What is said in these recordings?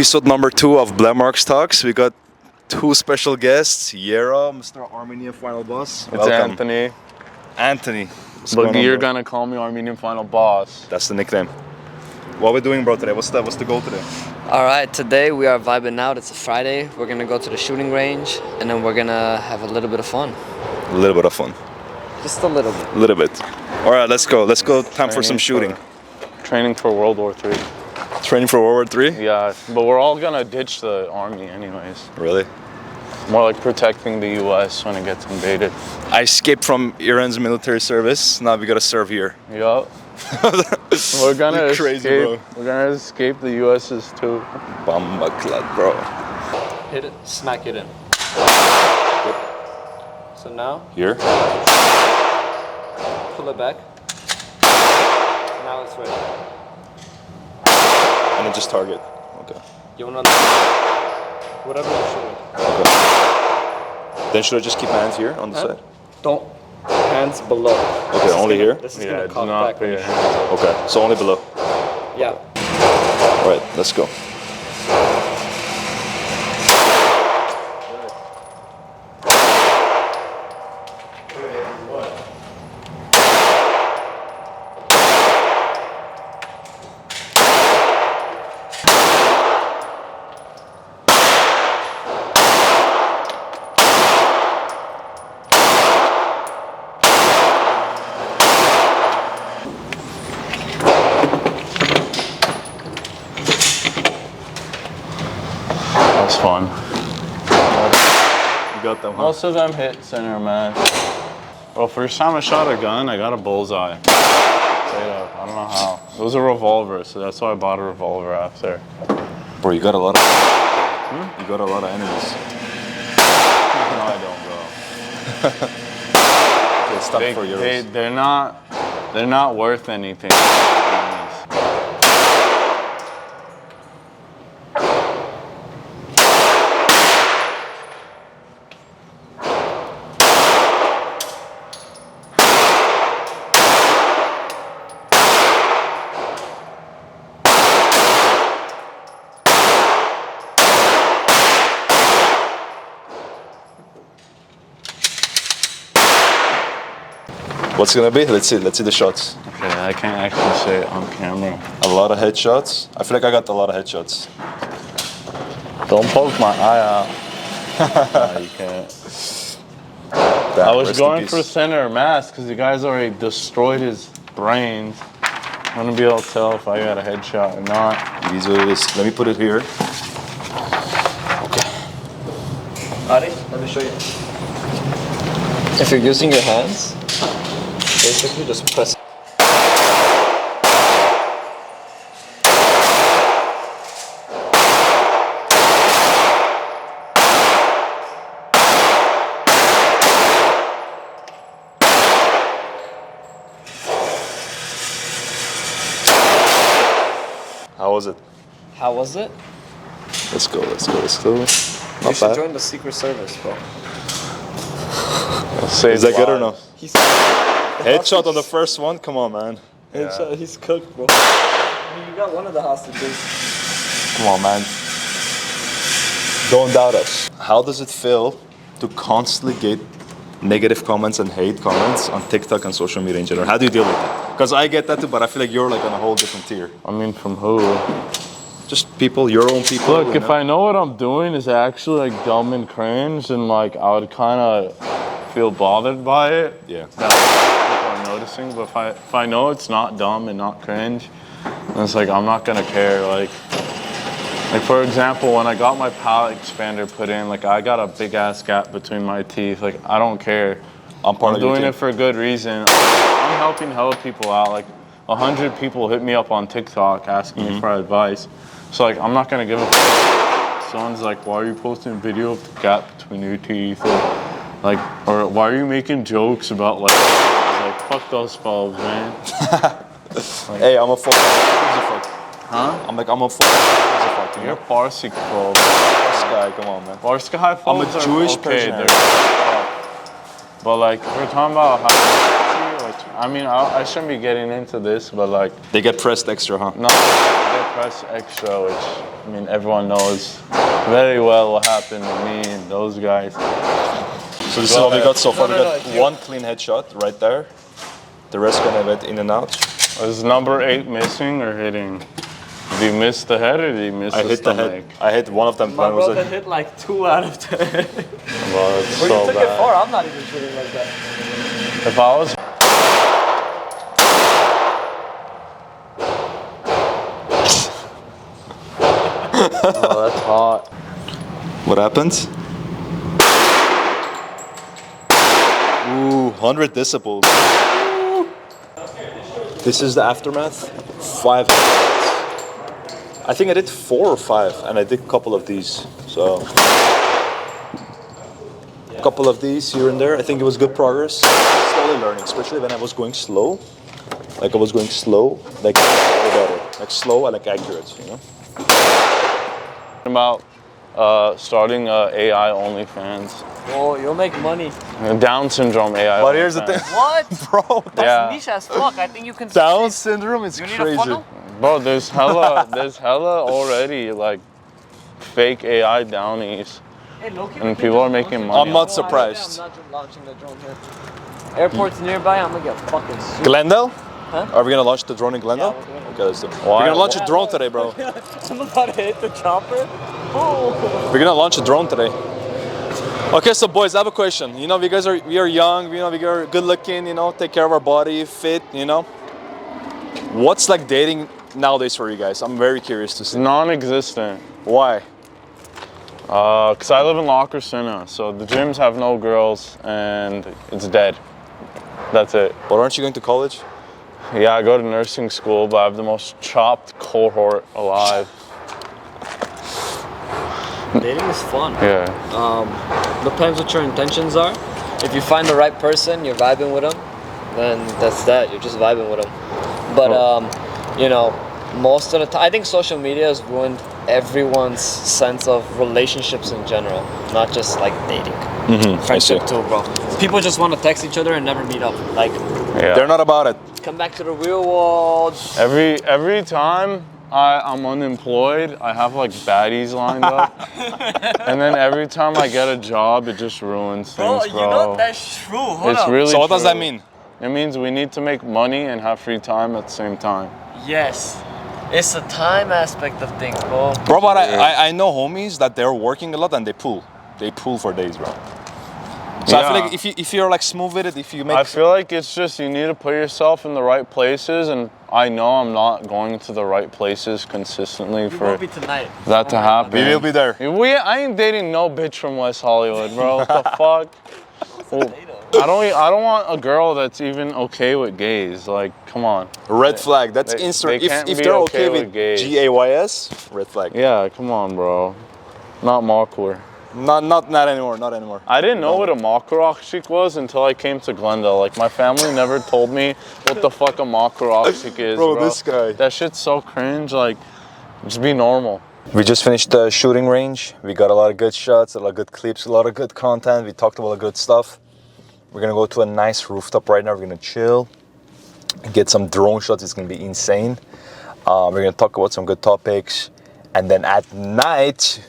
Episode number 2 of BLEMARX Talks. We got 2 special guests. Yera, Mr. Armenian Final Boss. It's welcome. Anthony. Anthony. But you're gonna call me Armenian Final Boss. That's the nickname. What are we doing, bro, today? What's the goal today? Alright, today we are vibing out. It's a Friday. We're gonna go to the shooting range and then we're gonna have a little bit of fun. A little bit of fun. Just a little bit. A little bit. Alright, let's go. Let's go. Time for some shooting. Training for World War III. Training for World War III? Yeah, but we're all gonna ditch the army anyways. Really? More like protecting the US when it gets invaded. I escaped from Iran's military service. Now we gotta serve here. Yup. We're gonna crazy, escape. bro. We're gonna escape the US's too. Bambaklad, bro. Hit it, smack it in. So now, Here? pull it back. Now it's ready. And then just target. Okay. You wanna whatever you're shooting. Okay. Then should I just keep my hands here on the side? Don't. Hands below. Okay, only here? This is Yeah, gonna do cock not back. put your hands up. Okay, so only below. Yeah. Alright, let's go. That's fun. You got them, huh? Most of them hit center mass. Well, first time I shot a gun, I got a bullseye. Straight up. I don't know how. It was a revolver, so that's why I bought a revolver after. Bro, you got a lot of... You got a lot of enemies. No, I don't, bro. Okay, it's time for yours. They're not worth anything. What's it gonna be? Let's see the shots. Okay, I can't actually say it on camera. A lot of headshots. I feel like I got a lot of headshots. Don't poke my eye out. No, you can't. Damn, I was rest in going peace. for center mass because the guy's already destroyed his brains. I'm gonna be able to tell if I got a headshot or not. These are this. Let me put it here. Ari, let me show you. If you're using your hands, basically just press. How was it? How was it? Let's go. Let's go. Let's go. You Not should bad. join the Secret Service, bro. Is that good or no? He's Headshot on the first one. Come on, man. He's cooked, bro. I mean, you got one of the hostages. Come on, man. Don't doubt us. How does it feel to constantly get negative comments and hate comments on TikTok and social media in general? How do you deal with it? Because I get that too, but I feel like you're like on a whole different tier. I mean, from who? Just people, your own people. Look, if I know what I'm doing is actually like dumb and cringe, and like I would kind of feel bothered by it. Yeah. That people are noticing. But if I know it's not dumb and not cringe, then it's like I'm not gonna care. Like for example, when I got my palate expander put in, like I got a big ass gap between my teeth. Like I don't care. I'm doing it for a good reason. I'm helping hella people out. Like 100 people hit me up on TikTok asking me for advice. So like I'm not gonna give a fuck. Someone's like, why are you posting a video of the gap between your teeth? Or why are you making jokes about like fuck those folks, man. Hey, I'm a fuck. Huh? I'm like, I'm a fuck. You're Farsi folks. This guy, come on, man. Farsi folks I'm a Jewish are okay. person. But like we're talking about how I mean, I shouldn't be getting into this, but like, They get pressed extra, huh? no, they press extra, which I mean, everyone knows very well what happened to me and those guys. So this is what we got so far. No, We got no, one clean headshot right there. The rest kind of went in and out. Is number 8 missing or hitting? Did he miss the head or did he miss I the hit the stomach? head. I hit one of them. My One was brother a, hit like 2 out of 10. Well, it's Where so you took bad. it far, I'm not even shooting like that. If I was oh, that's hot. what happened? Ooh, 100 decibels. This is the aftermath. 5 headshots. I think I did 4 or 5, and I did a couple of these. So, a couple of these here and there. I think it was good progress. Slowly learning, especially when I was going slow. Like I was going slow, like better. Like slow and like accurate, you know. About starting AI OnlyFans. Oh, you'll make money. Down syndrome AI. But here's the OnlyFans. thing, What? bro. That's Yeah. niche as fuck. I think you can. Down syndrome is You need a crazy. funnel? Bro, there's hella already like fake AI downies, Hey, low-key, and people are making money. I'm not surprised. I'm not launching the drone here. Airport's nearby. I'm gonna get fucking sued. Glendale? Huh? Are we gonna launch the drone in Glendale? Yeah, we're gonna- Okay, let's do it. Why? We're gonna launch a drone today, bro. I'm about to hit the chopper. Oh. We're gonna launch a drone today. Okay, so boys, I have a question. You know, we are young, you know, we are good looking, you know, take care of our body, fit, you know. What's like dating nowadays for you guys? I'm very curious to see. Non-existent. Why? Cause I live in La Crescenta, so the gyms have no girls and it's dead. That's it. But aren't you going to college? Yeah, I go to nursing school, but I have the most chopped cohort alive. Dating is fun. Yeah. Depends what your intentions are. If you find the right person, you're vibing with them, then that's that. You're just vibing with them. But you know, most of the time, I think social media has ruined everyone's sense of relationships in general, not just like dating. Friendship too, bro. People just want to text each other and never meet up. Like, Yeah. They're not about it. come back to the real world. Every time I'm unemployed, I have like baddies lined up, and then every time I get a job, it just ruins things, bro. You know that's true. Hold It's up. really. So what does true. that mean? It means we need to make money and have free time at the same time. Yes, it's the time aspect of things, bro. Bro, but I know homies that they're working a lot and they pull. They pull for days, bro. So I feel Yeah. like if you're like smooth with it, if you make I feel like it's just you need to put yourself in the right places, and I know I'm not going to the right places consistently You for will be tonight. that to happen. we will be there. I ain't dating no bitch from West Hollywood, bro. What the fuck? Well, I don't want a girl that's even okay with gays. Like, come on. Red flag. That's They instant. can't If be they're okay okay with with gays. GAYS, red flag. Yeah, come on, bro. Not Makkur. Not anymore. Not anymore. I didn't know what a Makkur chick was until I came to Glendale. Like, my family never told me what the fuck a Makkur chick is, Bro, bro. this guy. That shit's so cringe. Like, just be normal. We just finished the shooting range. We got a lot of good shots, a lot of good clips, a lot of good content. We talked about good stuff. We're gonna go to a nice rooftop right now. We're gonna chill, get some drone shots. It's gonna be insane. We're gonna talk about some good topics, and then at night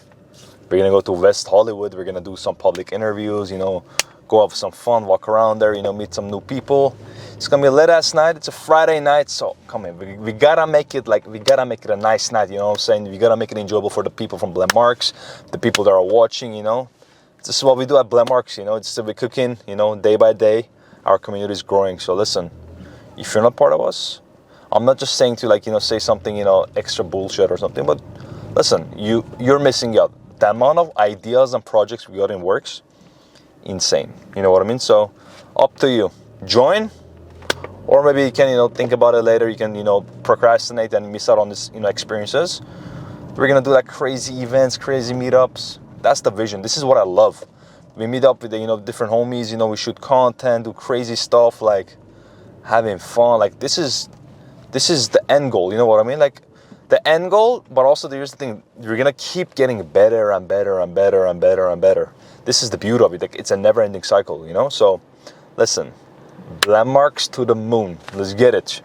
we're gonna go to West Hollywood. We're gonna do some public interviews. You know, go have some fun, walk around there. You know, meet some new people. It's gonna be a lit ass night. It's a Friday night, so come in. We gotta make it a nice night. You know what I'm saying? We gotta make it enjoyable for the people from BLEMARX, the people that are watching. You know. This is what we do at BLEMARX, you know, it's we're cooking, you know, day by day. Our community is growing. So listen, if you're not part of us, I'm not just saying to like, you know, say something, you know, extra bullshit or something, but listen, you're missing out. The amount of ideas and projects we got in works, insane. You know what I mean? So up to you. Join, or maybe you can, you know, think about it later. You can, you know, procrastinate and miss out on this, you know, experiences. We're gonna do like crazy events, crazy meetups. That's the vision. This is what I love. We meet up with the, you know, different homies, you know, we shoot content, do crazy stuff, like having fun. Like this is the end goal, you know what I mean? Like the end goal, but also here's the thing, you're gonna keep getting better and better and better and better and better. This is the beauty of it. Like it's a never ending cycle, you know? So listen, BLEMARX to the moon. Let's get it.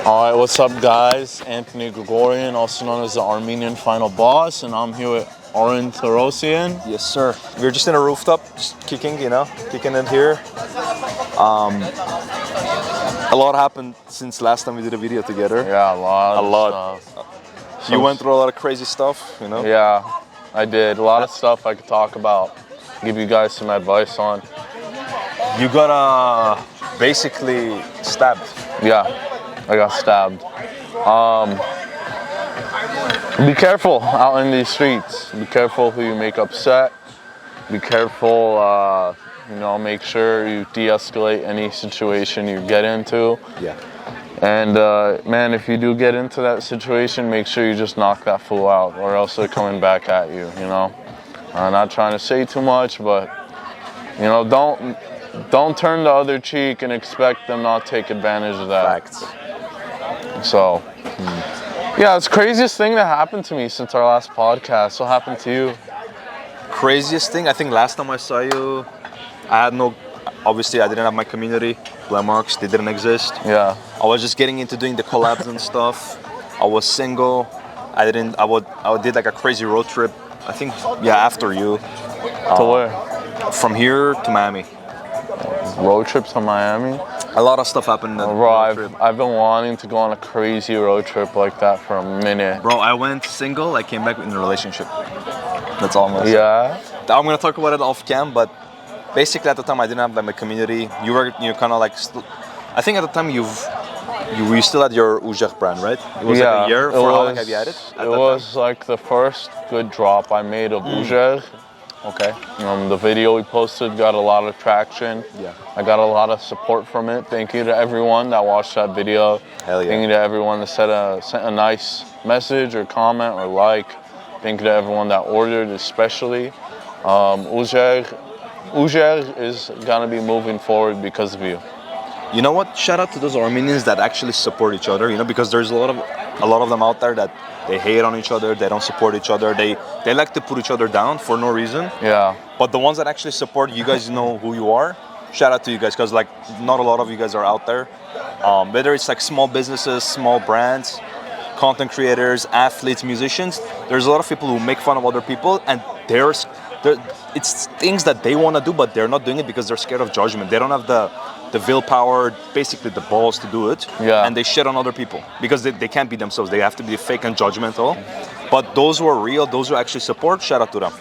All right, what's up, guys? Anthony Gregorian, also known as the Armenian Final Boss, and I'm here with Arin Torosian. Yes, sir. We're just in a rooftop, just kicking it here. A lot happened since last time we did a video together. Yeah, a lot. Stuff. You went through a lot of crazy stuff, Yeah, I did. A lot of stuff I could talk about, give you guys some advice on. You got basically stabbed. Yeah, I got stabbed. Be careful out in these streets. Be careful who you make upset. Be careful, make sure you de-escalate any situation you get into. Yeah. And man, if you do get into that situation, make sure you just knock that fool out, or else they're coming back at you, I'm not trying to say too much, but, don't turn the other cheek and expect them not to take advantage of that. Facts. So, yeah, it's the craziest thing that happened to me since our last podcast. What happened to you? Craziest thing, I think last time I saw you, obviously I didn't have my community, BLEMARX, they didn't exist. Yeah. I was just getting into doing the collabs and stuff. I was single. I did like a crazy road trip. I think, after you. To where? From here to Miami. Road trip to Miami? A lot of stuff happened. Bro, I've been wanting to go on a crazy road trip like that for a minute. Bro, I went single, I came back in a relationship. That's almost. Yeah? I'm gonna talk about it off cam, but basically at the time I didn't have like my community. You're kind of like, I think at the time you still had your Ujah brand, right? It was like a year. For how long have you had it? It was like the first good drop I made of Ujah. Okay. The video we posted got a lot of traction. Yeah. I got a lot of support from it. Thank you to everyone that watched that video. Hell yeah. Thank you to everyone that sent a nice message or comment or like. Thank you to everyone that ordered, especially. Ujah is gonna be moving forward because of you. You know what? Shout out to those Armenians that actually support each other. Because there's a lot of them out there that they hate on each other. They don't support each other. They like to put each other down for no reason. Yeah. But the ones that actually support you guys, know who you are. Shout out to you guys, because like not a lot of you guys are out there. Whether it's like small businesses, small brands, content creators, athletes, musicians. There's a lot of people who make fun of other people, and it's things that they want to do, but they're not doing it because they're scared of judgment. They don't have the willpower, basically the balls to do it. Yeah. And they shit on other people because they can't be themselves. They have to be fake and judgmental. But those who are real, those who actually support, shout out to them.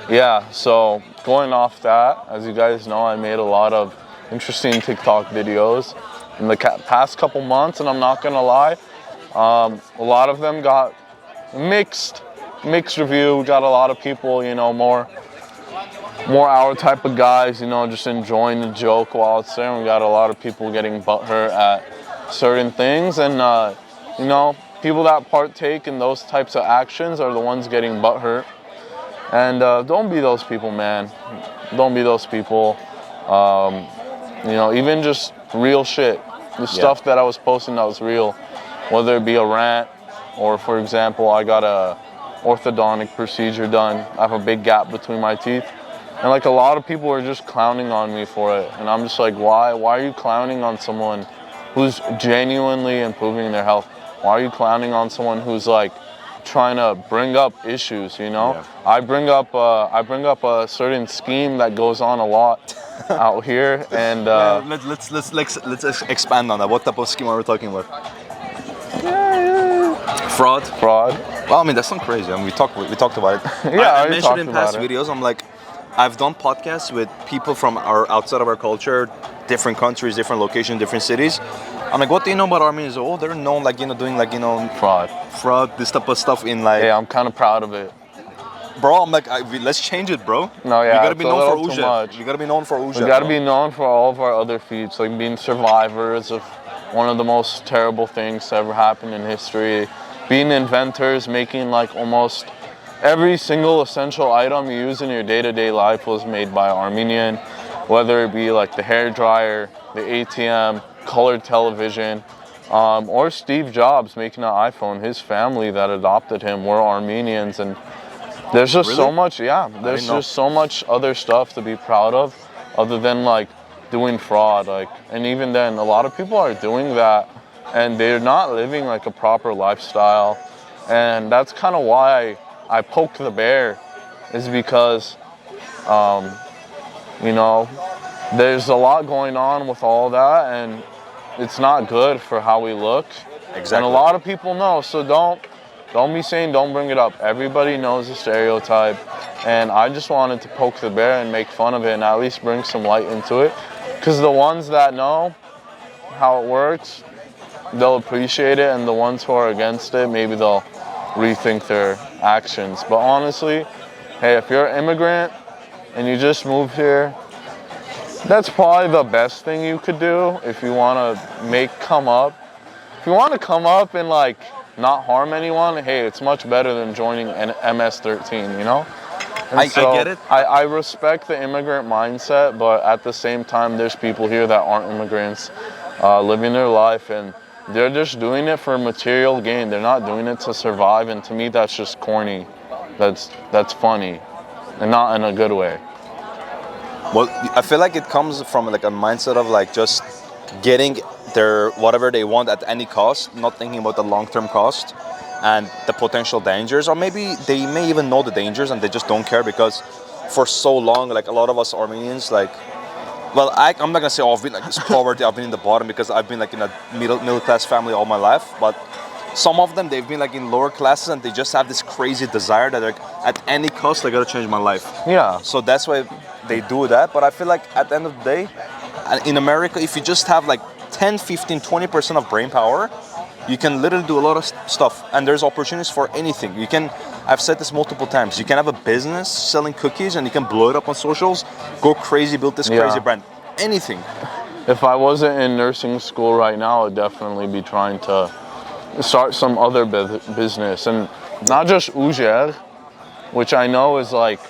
Yeah, so going off that, as you guys know, I made a lot of interesting TikTok videos in the past couple months, and I'm not gonna lie, a lot of them got mixed review. We got a lot of people, more our type of guys, just enjoying the joke while it's there. We got a lot of people getting butthurt at certain things, and people that partake in those types of actions are the ones getting butthurt. And don't be those people, man. Don't be those people. Even just real shit. The stuff that I was posting that was real, whether it be a rant or, for example, I got a orthodontic procedure done. I have a big gap between my teeth. And like a lot of people are just clowning on me for it. And I'm just like, why? Why are you clowning on someone who's genuinely improving their health? Why are you clowning on someone who's like trying to bring up issues, Yeah. I bring up a certain scheme that goes on a lot out here, and let's expand on that. What type of scheme are we talking about? Fraud. Well, I mean, that's not crazy. I mean, we talked about it. Yeah, I mentioned in past videos. I'm like, I've done podcasts with people from outside of our culture, different countries, different locations, different cities. I'm like, what do you know about Armenians? Oh, they're known doing fraud, this type of stuff in like. Yeah, I'm kind of proud of it. Bro, I'm like, let's change it, bro. No, yeah, you gotta be known for Ujah. You gotta be known for Ujah. We gotta be known for all of our other feats, like being survivors of one of the most terrible things to ever happen in history. Being inventors, making like almost every single essential item you use in your day-to-day life was made by Armenian, whether it be like the hair dryer, the ATM, colored television, or Steve Jobs making an iPhone. His family that adopted him were Armenians, and there's just so much, there's just so much other stuff to be proud of, other than like doing fraud. Like, and even then, a lot of people are doing that, and they're not living like a proper lifestyle. And that's kind of why I poke the bear, is because, you know, there's a lot going on with all that, and it's not good for how we look. Exactly. And a lot of people know, so don't be saying don't bring it up. Everybody knows the stereotype, and I just wanted to poke the bear and make fun of it and at least bring some light into it. Because the ones that know how it works, they'll appreciate it, and the ones who are against it, maybe they'll rethink their actions. But honestly, hey, if you're an immigrant and you just moved here, that's probably the best thing you could do if you want to come up. If you want to come up and like not harm anyone, hey, it's much better than joining an MS-13, you know? And I get it. I respect the immigrant mindset, but at the same time, there's people here that aren't immigrants, living their life, and they're just doing it for material gain. They're not doing it to survive, and to me, that's just corny. That's funny, and not in a good way. Well, I feel like it comes from like a mindset of like just getting their whatever they want at any cost, not thinking about the long-term cost and the potential dangers, or maybe they may even know the dangers and they just don't care, because for so long, like a lot of us Armenians, like, well, I'm not gonna say, oh, I've been like this poverty, I've been in the bottom, because I've been like in a middle class family all my life, but some of them, they've been like in lower classes and they just have this crazy desire that like at any cost I gotta change my life. Yeah. So that's why they do that. But I feel like at the end of the day, in America, if you just have like 10, 15, 20% of brain power, you can literally do a lot of stuff, and there's opportunities for anything. I've said this multiple times, you can have a business selling cookies and you can blow it up on socials, go crazy, build this crazy brand, anything. If I wasn't in nursing school right now, I'd definitely be trying to start some other business, and not just Ujer, which I know is like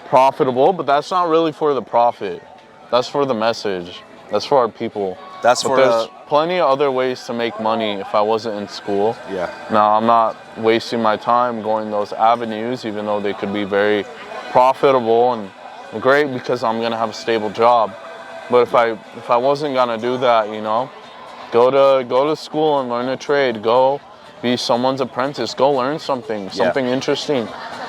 profitable, but that's not really for the profit. That's for the message. That's for our people. There's plenty of other ways to make money if I wasn't in school. Yeah. Now, I'm not wasting my time going those avenues, even though they could be very profitable and great, because I'm gonna have a stable job. But if I wasn't gonna do that, you know, go to school and learn a trade. Go be someone's apprentice. Go learn something interesting.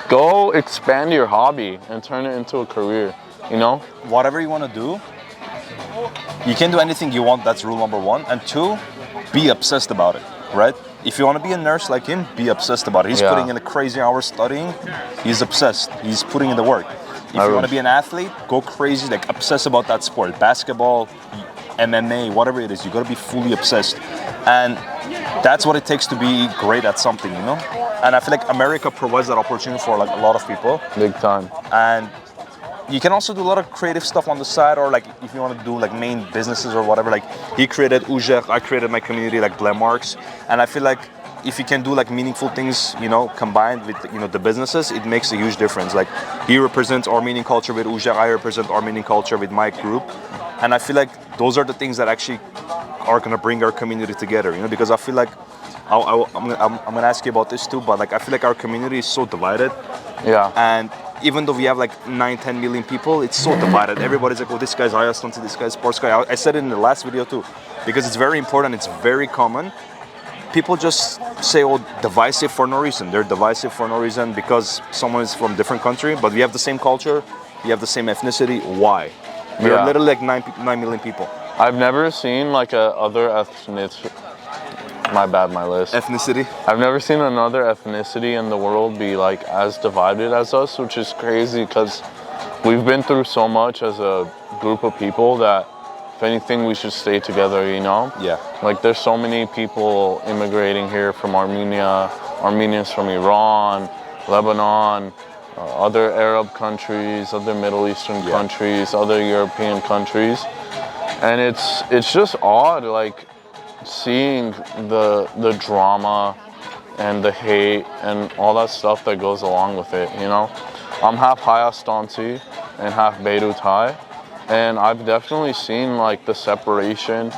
Go expand your hobby and turn it into a career, you know? Whatever you want to do, you can do anything you want. That's rule number one. And two, be obsessed about it, right? If you want to be a nurse like him, be obsessed about it. He's putting in the crazy hours studying. He's obsessed. He's putting in the work. If you want to be an athlete, go crazy, like obsess about that sport. Basketball, MMA, whatever it is, you got to be fully obsessed. And that's what it takes to be great at something, you know? And I feel like America provides that opportunity for like a lot of people. Big time. And you can also do a lot of creative stuff on the side, or like if you want to do like main businesses or whatever, like he created Ujer, I created my community like BLEMARX. And I feel like if you can do like meaningful things, you know, combined with, you know, the businesses, it makes a huge difference. Like he represents Armenian culture with Ujer, I represent Armenian culture with my group. And I feel like those are the things that actually are going to bring our community together, you know, because I feel like I'm going to ask you about this too, but like I feel like our community is so divided. Yeah. And even though we have like 9-10 million people, it's so divided. Everybody's like, oh, this guy's Ayaslanti, this guy's sports guy. I said it in the last video too, because it's very important, it's very common. People just say, oh, divisive for no reason. They're divisive for no reason because someone is from a different country, but we have the same culture, we have the same ethnicity. Why? We're literally like 9 million people. I've never seen like other ethnicity. My bad, my list. Ethnicity? I've never seen another ethnicity in the world be like as divided as us, which is crazy because we've been through so much as a group of people that if anything, we should stay together, you know? Yeah. Like there's so many people immigrating here from Armenia, Armenians from Iran, Lebanon, other Arab countries, other Middle Eastern countries, other European countries. And it's just odd, like seeing the drama and the hate and all that stuff that goes along with it, you know? I'm half Hayastanti and half Beirut High, and I've definitely seen like the separation,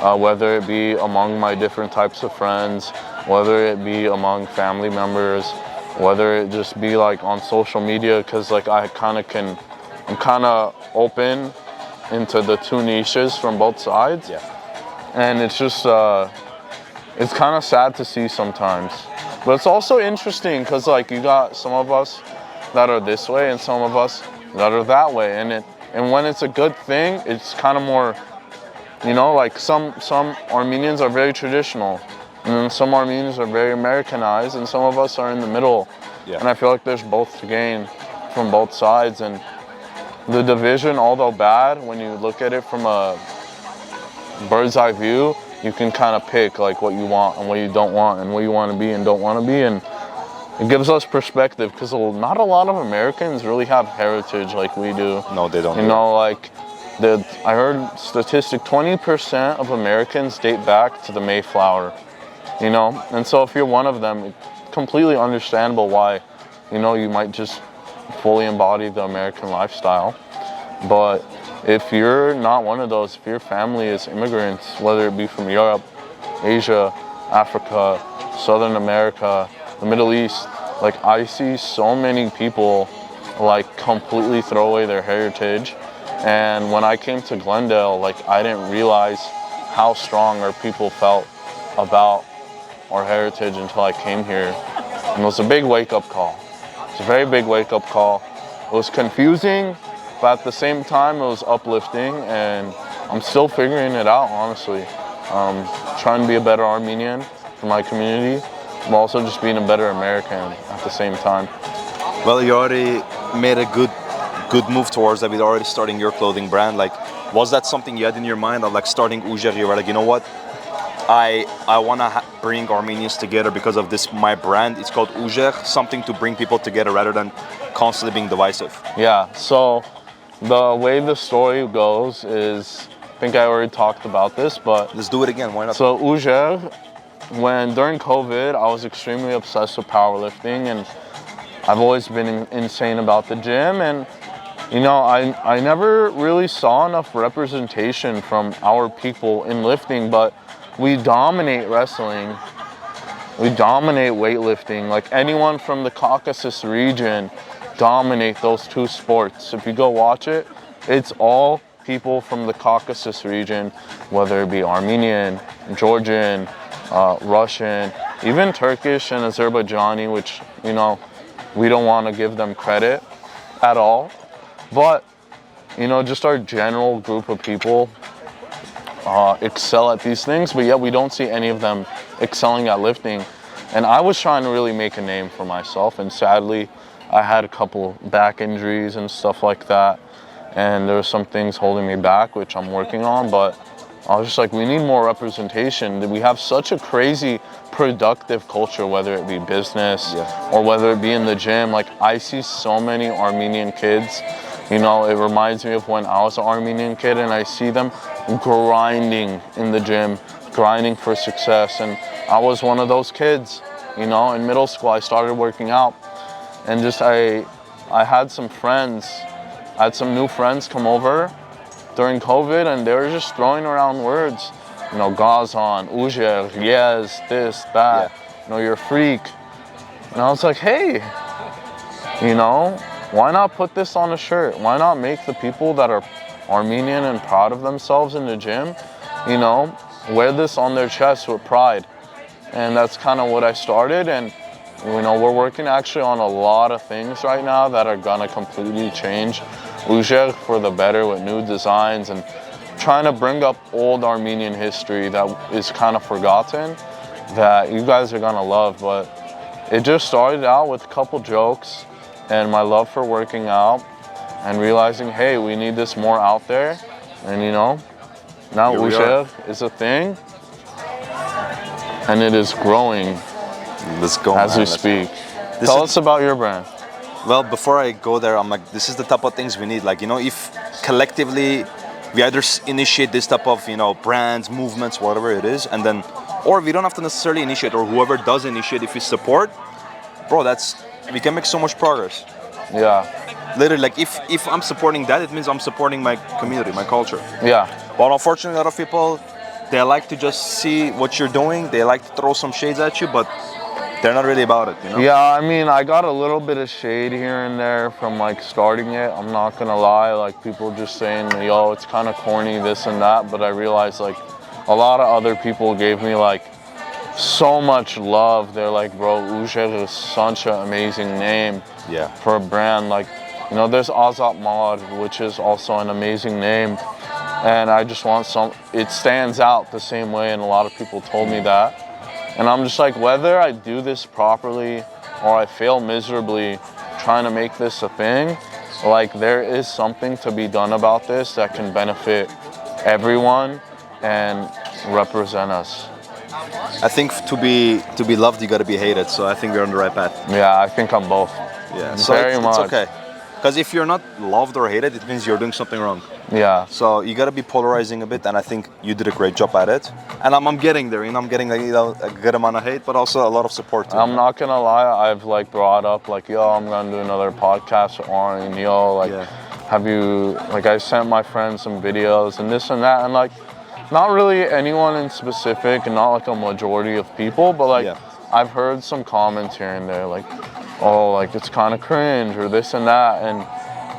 whether it be among my different types of friends, whether it be among family members, whether it just be like on social media, because like I'm kind of open into the two niches from both sides. Yeah. And it's just, it's kind of sad to see sometimes. But it's also interesting because like you got some of us that are this way and some of us that are that way. And when it's a good thing, it's kind of more, you know, like some Armenians are very traditional. And then some Armenians are very Americanized, and some of us are in the middle. Yeah. And I feel like there's both to gain from both sides. And the division, although bad, when you look at it from a bird's eye view, you can kind of pick like what you want and what you don't want and what you want to be and don't want to be. And it gives us perspective because not a lot of Americans really have heritage like we do. No, they don't. You know, like I heard statistic 20% of Americans date back to the Mayflower. You know, and so if you're one of them, it's completely understandable why, you know, you might just fully embody the American lifestyle. But if you're not one of those, if your family is immigrants, whether it be from Europe, Asia, Africa, Southern America, the Middle East, like I see so many people like completely throw away their heritage. And when I came to Glendale, like I didn't realize how strong our people felt about our heritage until I came here. And it was a big wake-up call. It's a very big wake-up call. It was confusing, but at the same time it was uplifting, and I'm still figuring it out, honestly. Trying to be a better Armenian for my community, but also just being a better American at the same time. Well, you already made a good move towards that with already starting your clothing brand. Like, was that something you had in your mind of like starting Ujer? You were like, you know what? I want to bring Armenians together because of this, my brand. It's called Ujer, something to bring people together rather than constantly being divisive. Yeah, so the way the story goes is, I think I already talked about this, but... Let's do it again, why not? So Ujer, during COVID, I was extremely obsessed with powerlifting, and I've always been insane about the gym, and you know, I never really saw enough representation from our people in lifting, but we dominate wrestling, we dominate weightlifting. Like anyone from the Caucasus region dominate those two sports. If you go watch it, it's all people from the Caucasus region, whether it be Armenian, Georgian, Russian, even Turkish and Azerbaijani, which, you know, we don't want to give them credit at all. But, you know, just our general group of people excel at these things, but yet we don't see any of them excelling at lifting. And I was trying to really make a name for myself, and sadly I had a couple back injuries and stuff like that, and there were some things holding me back, which I'm working on. But I was just like, we need more representation. We have such a crazy productive culture, whether it be business or whether it be in the gym. Like I see so many Armenian kids, you know, it reminds me of when I was an Armenian kid, and I see them grinding in the gym, grinding for success. And I was one of those kids, you know. In middle school I started working out, and just I had some friends, I had some new friends come over during COVID, and they were just throwing around words, you know, Gazan, Ujer, yes, this, that, you know, you're a freak. And I was like, hey, you know, why not put this on a shirt? Why not make the people that are Armenian and proud of themselves in the gym, you know, wear this on their chest with pride? And that's kind of what I started. And, you know, we're working actually on a lot of things right now that are gonna completely change Ujer for the better, with new designs and trying to bring up old Armenian history that is kind of forgotten, that you guys are gonna love. But it just started out with a couple jokes and my love for working out and realizing, hey, we need this more out there. And you know, now Ujer is a thing, and it is growing. Let's go, as man. we speak. Tell us about your brand. Well, before I go there, I'm like, this is the type of things we need. Like, you know, if collectively we either initiate this type of, you know, brands, movements, whatever it is, and then, or we don't have to necessarily initiate, or whoever does initiate, if we support, bro, we can make so much progress. Yeah. Literally, like if I'm supporting that, it means I'm supporting my community, my culture. Yeah. But unfortunately, a lot of people, they like to just see what you're doing. They like to throw some shades at you, but they're not really about it, you know? Yeah, I mean, I got a little bit of shade here and there from like starting it. I'm not gonna lie, like people just saying, yo, it's kind of corny, this and that. But I realized like a lot of other people gave me like so much love. They're like, bro, Ujed is such an amazing name for a brand. Like, you know, there's Azat Mod, which is also an amazing name. And I just want it stands out the same way, and a lot of people told me that. And I'm just like, whether I do this properly or I fail miserably trying to make this a thing, like there is something to be done about this that can benefit everyone and represent us. I think to be loved, you gotta be hated. So I think we're on the right path. Yeah, I think I'm both. Yeah, so it's okay. Because if you're not loved or hated, it means you're doing something wrong. Yeah. So you gotta be polarizing a bit, and I think you did a great job at it. And I'm getting there, you know, I'm getting like, you know, a good amount of hate, but also a lot of support too. I'm not gonna lie, I've like brought up like, yo, I'm gonna do another podcast with Arin, yo, like, have you, like I sent my friends some videos and this and that, and like, not really anyone in specific and not like a majority of people, but like, I've heard some comments here and there like, oh, like it's kind of cringe or this and that, and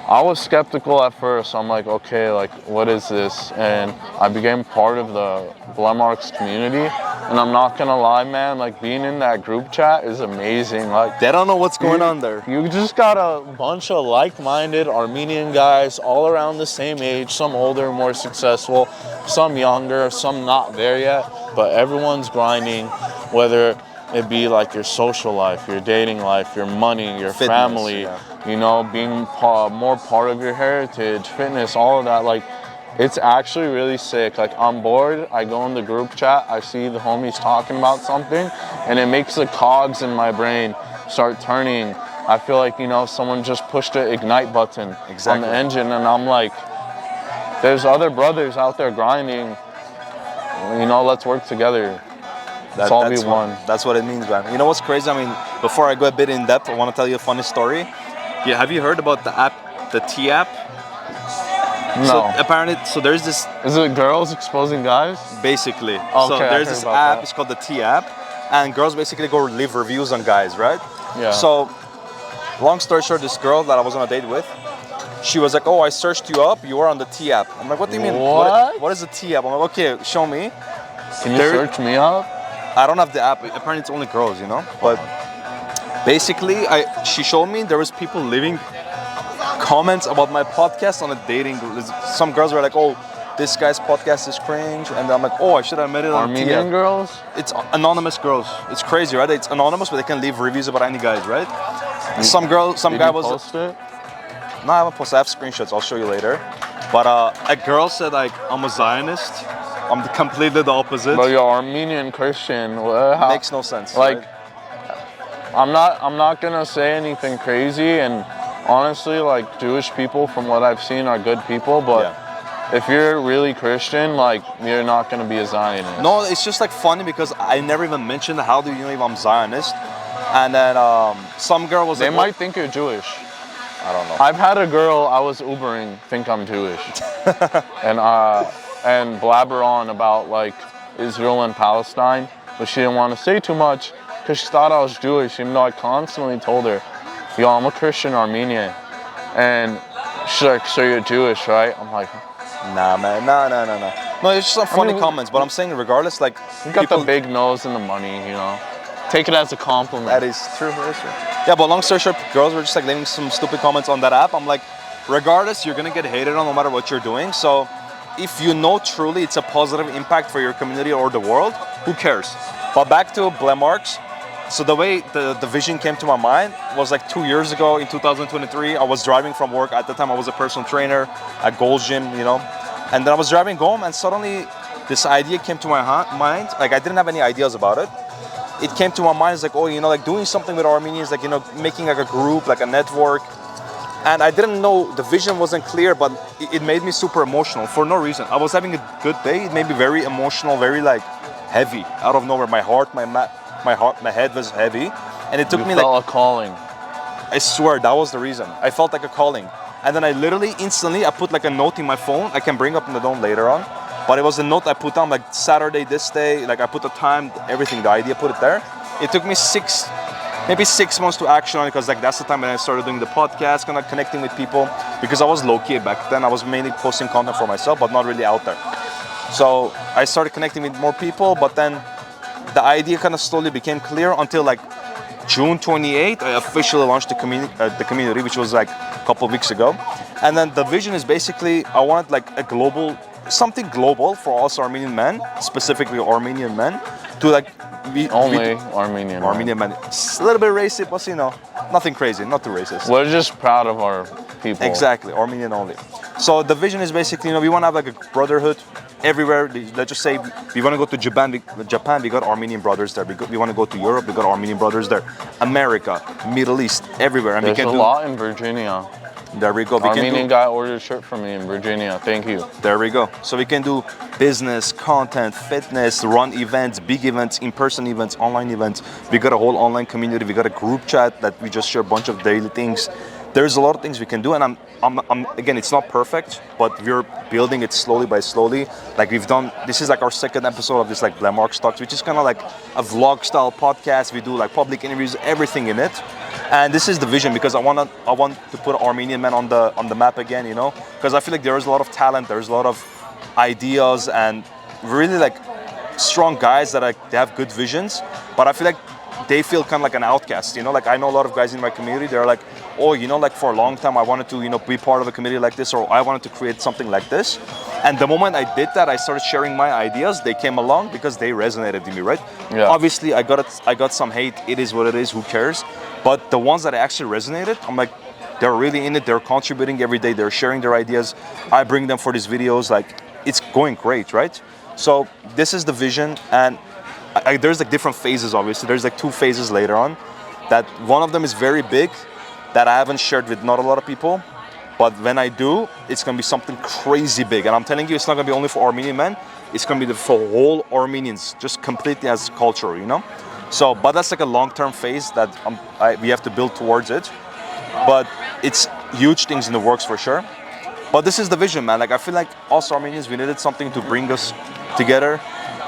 I was skeptical at first. I'm like, okay, like what is this? And I became part of the BLEMARX community, and I'm not gonna lie, man, like being in that group chat is amazing. Like they don't know what's going on there. You just got a bunch of like-minded Armenian guys all around the same age, some older, more successful, some younger, some not there yet, but everyone's grinding, whether it be like your social life, your dating life, your money, your fitness, family, you know, being more part of your heritage, fitness, all of that. Like, it's actually really sick. Like, I'm bored, I go in the group chat, I see the homies talking about something, and it makes the cogs in my brain start turning. I feel like, you know, someone just pushed the ignite button on the engine, and I'm like, there's other brothers out there grinding, you know, let's work together. That's all we want. That's what it means, man. You know what's crazy? I mean, before I go a bit in depth, I want to tell you a funny story. Yeah, have you heard about the app, the T app? No. So apparently, there's this. Is it girls exposing guys? Basically. Okay, so there's this app. It's called the T app, and girls basically go leave reviews on guys, right? Yeah. So, long story short, this girl that I was on a date with, she was like, "Oh, I searched you up. You are on the T app." I'm like, "What do you mean? What is the T app?" I'm like, "Okay, show me." Can you search me up? I don't have the app. Apparently, it's only girls, you know. But basically, she showed me there was people leaving comments about my podcast on a dating group. Some girls were like, "Oh, this guy's podcast is cringe," and I'm like, "Oh, I should have made it on Armenian girls." It's anonymous girls. It's crazy, right? It's anonymous, but they can leave reviews about any guys, right? Some guy was. Post it? No, I haven't posted. I have screenshots. I'll show you later. But a girl said like, "I'm a Zionist." I'm completely the opposite. But you're Armenian Christian. Makes no sense. Like, right? I'm not gonna say anything crazy, and honestly, like Jewish people, from what I've seen, are good people. But if you're really Christian, like you're not gonna be a Zionist. No, it's just like funny because I never even mentioned how do you know if I'm Zionist, and then some girl was. They might think you're Jewish. I don't know. I've had a girl I was Ubering think I'm Jewish, and blabber on about like Israel and Palestine, but she didn't want to say too much because she thought I was Jewish, even though I constantly told her, yo, I'm a Christian Armenian. And she's like, so you're Jewish, right? I'm like, nah, man, no. No, it's just some funny comments, but I'm saying regardless, like, you got the big nose and the money, you know. Take it as a compliment. That is true. Yeah, but long story short, girls were just like leaving some stupid comments on that app. I'm like, regardless, you're gonna get hated on no matter what you're doing. So if you know truly it's a positive impact for your community or the world, who cares? But back to BLEMARX. So the way the vision came to my mind was like 2 years ago in 2023. I was driving from work. At the time, I was a personal trainer at Gold's Gym, you know. And then I was driving home, and suddenly this idea came to my mind. Like, I didn't have any ideas about it. It came to my mind. It's like, oh, you know, like doing something with Armenians, like, you know, making like a group, like a network. And I didn't know, the vision wasn't clear, but it made me super emotional for no reason. I was having a good day. It made me very emotional, very like heavy. Out of nowhere, my head was heavy, and it took me like a calling. I swear that was the reason. I felt like a calling, and then I literally instantly I put like a note in my phone. I can bring up in the note later on, but it was a note I put down like Saturday this day. Like I put the time, everything, the idea, put it there, it took me maybe 6 months to action on it, because like that's the time when I started doing the podcast, kind of connecting with people, because I was low-key back then. I was mainly posting content for myself, but not really out there. So I started connecting with more people, but then the idea kind of slowly became clear until like June 28th, I officially launched the community, which was like a couple of weeks ago. And then the vision is basically, I wanted like something global for us Armenian men, specifically Armenian men, to like Armenian men. It's a little bit racist, but you know, nothing crazy, not too racist. We're just proud of our people. Exactly, Armenian only. So the vision is basically, you know, we want to have like a brotherhood everywhere. Let's just say we want to go to Japan, we got Armenian brothers there. We want to go to Europe, we got Armenian brothers there. America, Middle East, everywhere. And there's a lot in Virginia. There we go. Armenian guy ordered a shirt from me in Virginia. Thank you. There we go. So we can do business, content, fitness, run events, big events, in-person events, online events. We got a whole online community. We got a group chat that we just share a bunch of daily things. There's a lot of things we can do, and I'm again, it's not perfect, but we're building it slowly by slowly. Like we've done, this is like our second episode of this like BLEMARX Talks, which is kind of like a vlog style podcast. We do like public interviews, everything in it. And this is the vision, because I want to put Armenian men on the map again, you know, because I feel like there is a lot of talent, there's a lot of ideas, and really like strong guys that they have good visions, but I feel like they feel kind of like an outcast, you know. Like I know a lot of guys in my community, they're like, oh, you know, like for a long time I wanted to, you know, be part of a community like this, or I wanted to create something like this. And the moment I did that, I started sharing my ideas. They came along because they resonated with me, right? Yeah. Obviously, I got some hate. It is what it is. Who cares? But the ones that actually resonated, I'm like, they're really in it. They're contributing every day. They're sharing their ideas. I bring them for these videos. Like, it's going great, right? So this is the vision, and there's like different phases. Obviously, there's like 2 phases later on. That one of them is very big, that I haven't shared with not a lot of people. But when I do, it's gonna be something crazy big. And I'm telling you, it's not gonna be only for Armenian men. It's gonna be for all Armenians, just completely as culture, you know? So, but that's like a long-term phase that we have to build towards it. But it's huge things in the works for sure. But this is the vision, man. Like, I feel like us Armenians, we needed something to bring us together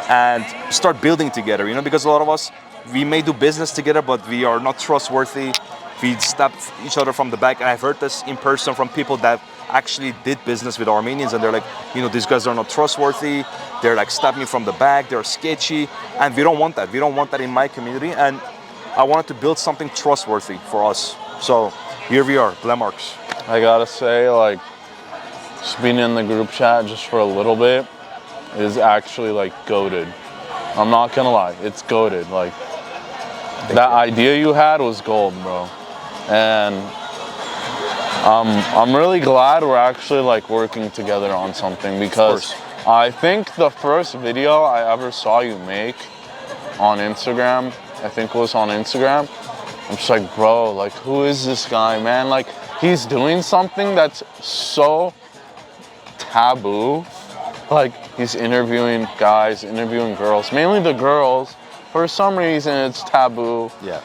and start building together, you know? Because a lot of us, we may do business together, but we are not trustworthy. We stab each other from the back, and I've heard this in person from people that actually did business with Armenians, and they're like, you know, these guys are not trustworthy. They're like stabbing me from the back. They're sketchy, and we don't want that. We don't want that in my community, and I wanted to build something trustworthy for us. So here we are, BLEMARX. I gotta say, like, just being in the group chat just for a little bit is actually like goated. I'm not gonna lie, it's goated. Like, that idea you had was gold, bro. And I'm really glad we're actually like working together on something, because I think the first video I ever saw you make on Instagram, I think it was on Instagram, I'm just like, bro, like, who is this guy, man? Like, he's doing something that's so taboo. Like, he's interviewing guys, interviewing girls, mainly the girls. For some reason, it's taboo. Yeah.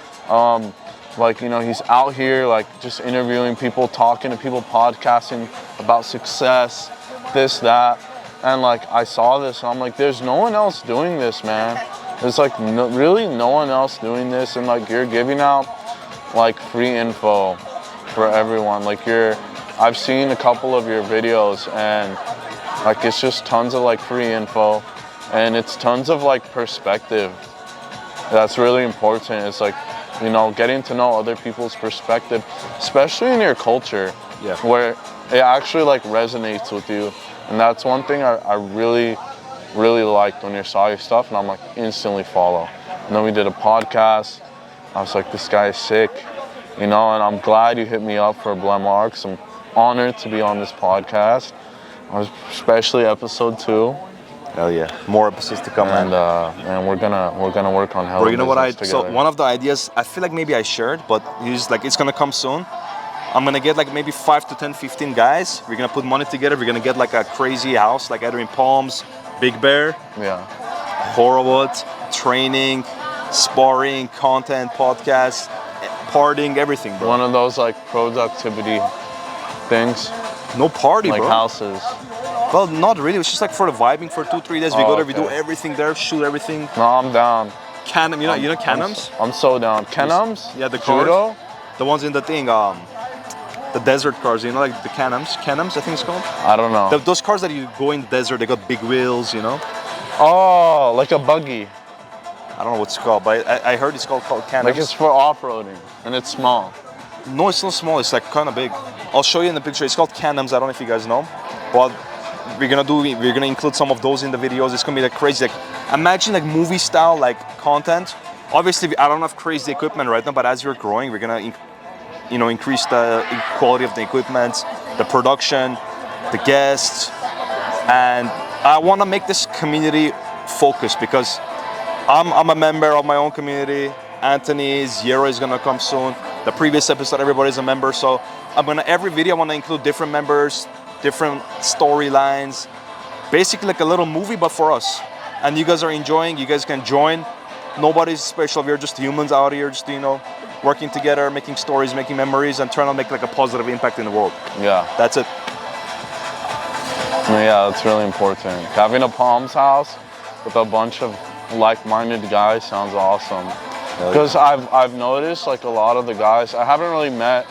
Like, you know, he's out here, like, just interviewing people, talking to people, podcasting about success, this, that. And, like, I saw this, and I'm like, there's no one else doing this, man. There's, like, really no one else doing this. And, like, you're giving out, like, free info for everyone. Like, I've seen a couple of your videos, and, like, it's just tons of, like, free info. And it's tons of, like, perspective. That's really important. It's like, you know, getting to know other people's perspective, especially in your culture, where it actually like resonates with you. And that's one thing I really, really liked when you saw your stuff, and I'm like, instantly follow. And then we did a podcast. I was like, this guy is sick, you know, and I'm glad you hit me up for BLEMARX. I'm honored to be on this podcast, especially episode 2. Hell yeah, more episodes to come, and we're gonna work on how. Bro, you know what so one of the ideas I feel like maybe I shared, but it's gonna come soon. I'm gonna get like maybe 5 to 10, 15 guys. We're gonna put money together. We're gonna get like a crazy house, like either in Palms, Big Bear, Horowitz, training, sparring, content, podcast, partying, everything, bro. One of those like productivity things. No party, like bro. Houses. Well, not really. It's just like for the vibing for 2-3 days. We go there, we do everything there, shoot everything. No, I'm down. Can you know Canams? I'm so down. Canams? Yeah, the cars. Judo? The ones in the thing, the desert cars, you know, like the Canams, I think it's called. I don't know. Those cars that you go in the desert, they got big wheels, you know. Oh, like a buggy. I don't know what it's called, but I heard it's called Canams. Like it's for off-roading, and it's small. No, it's not small. It's like kind of big. I'll show you in the picture. It's called Canams. I don't know if you guys know. Well, we're gonna include some of those in the videos. It's gonna be like crazy. Like imagine like movie style like content. Obviously, I don't have crazy equipment right now, but as we're growing, we're gonna increase the quality of the equipment, the production, the guests, and I want to make this community focused because I'm a member of my own community. Anthony, Zero is gonna come soon. The previous episode, everybody's a member, so every video I want to include different members, different storylines, basically like a little movie, but for us. And you guys are enjoying. You guys can join. Nobody's special. We're just humans out here, just working together, making stories, making memories, and trying to make like a positive impact in the world. Yeah. That's it. Yeah, that's really important. Having a Palms house with a bunch of like-minded guys sounds awesome. Because I've noticed like a lot of the guys, I haven't really met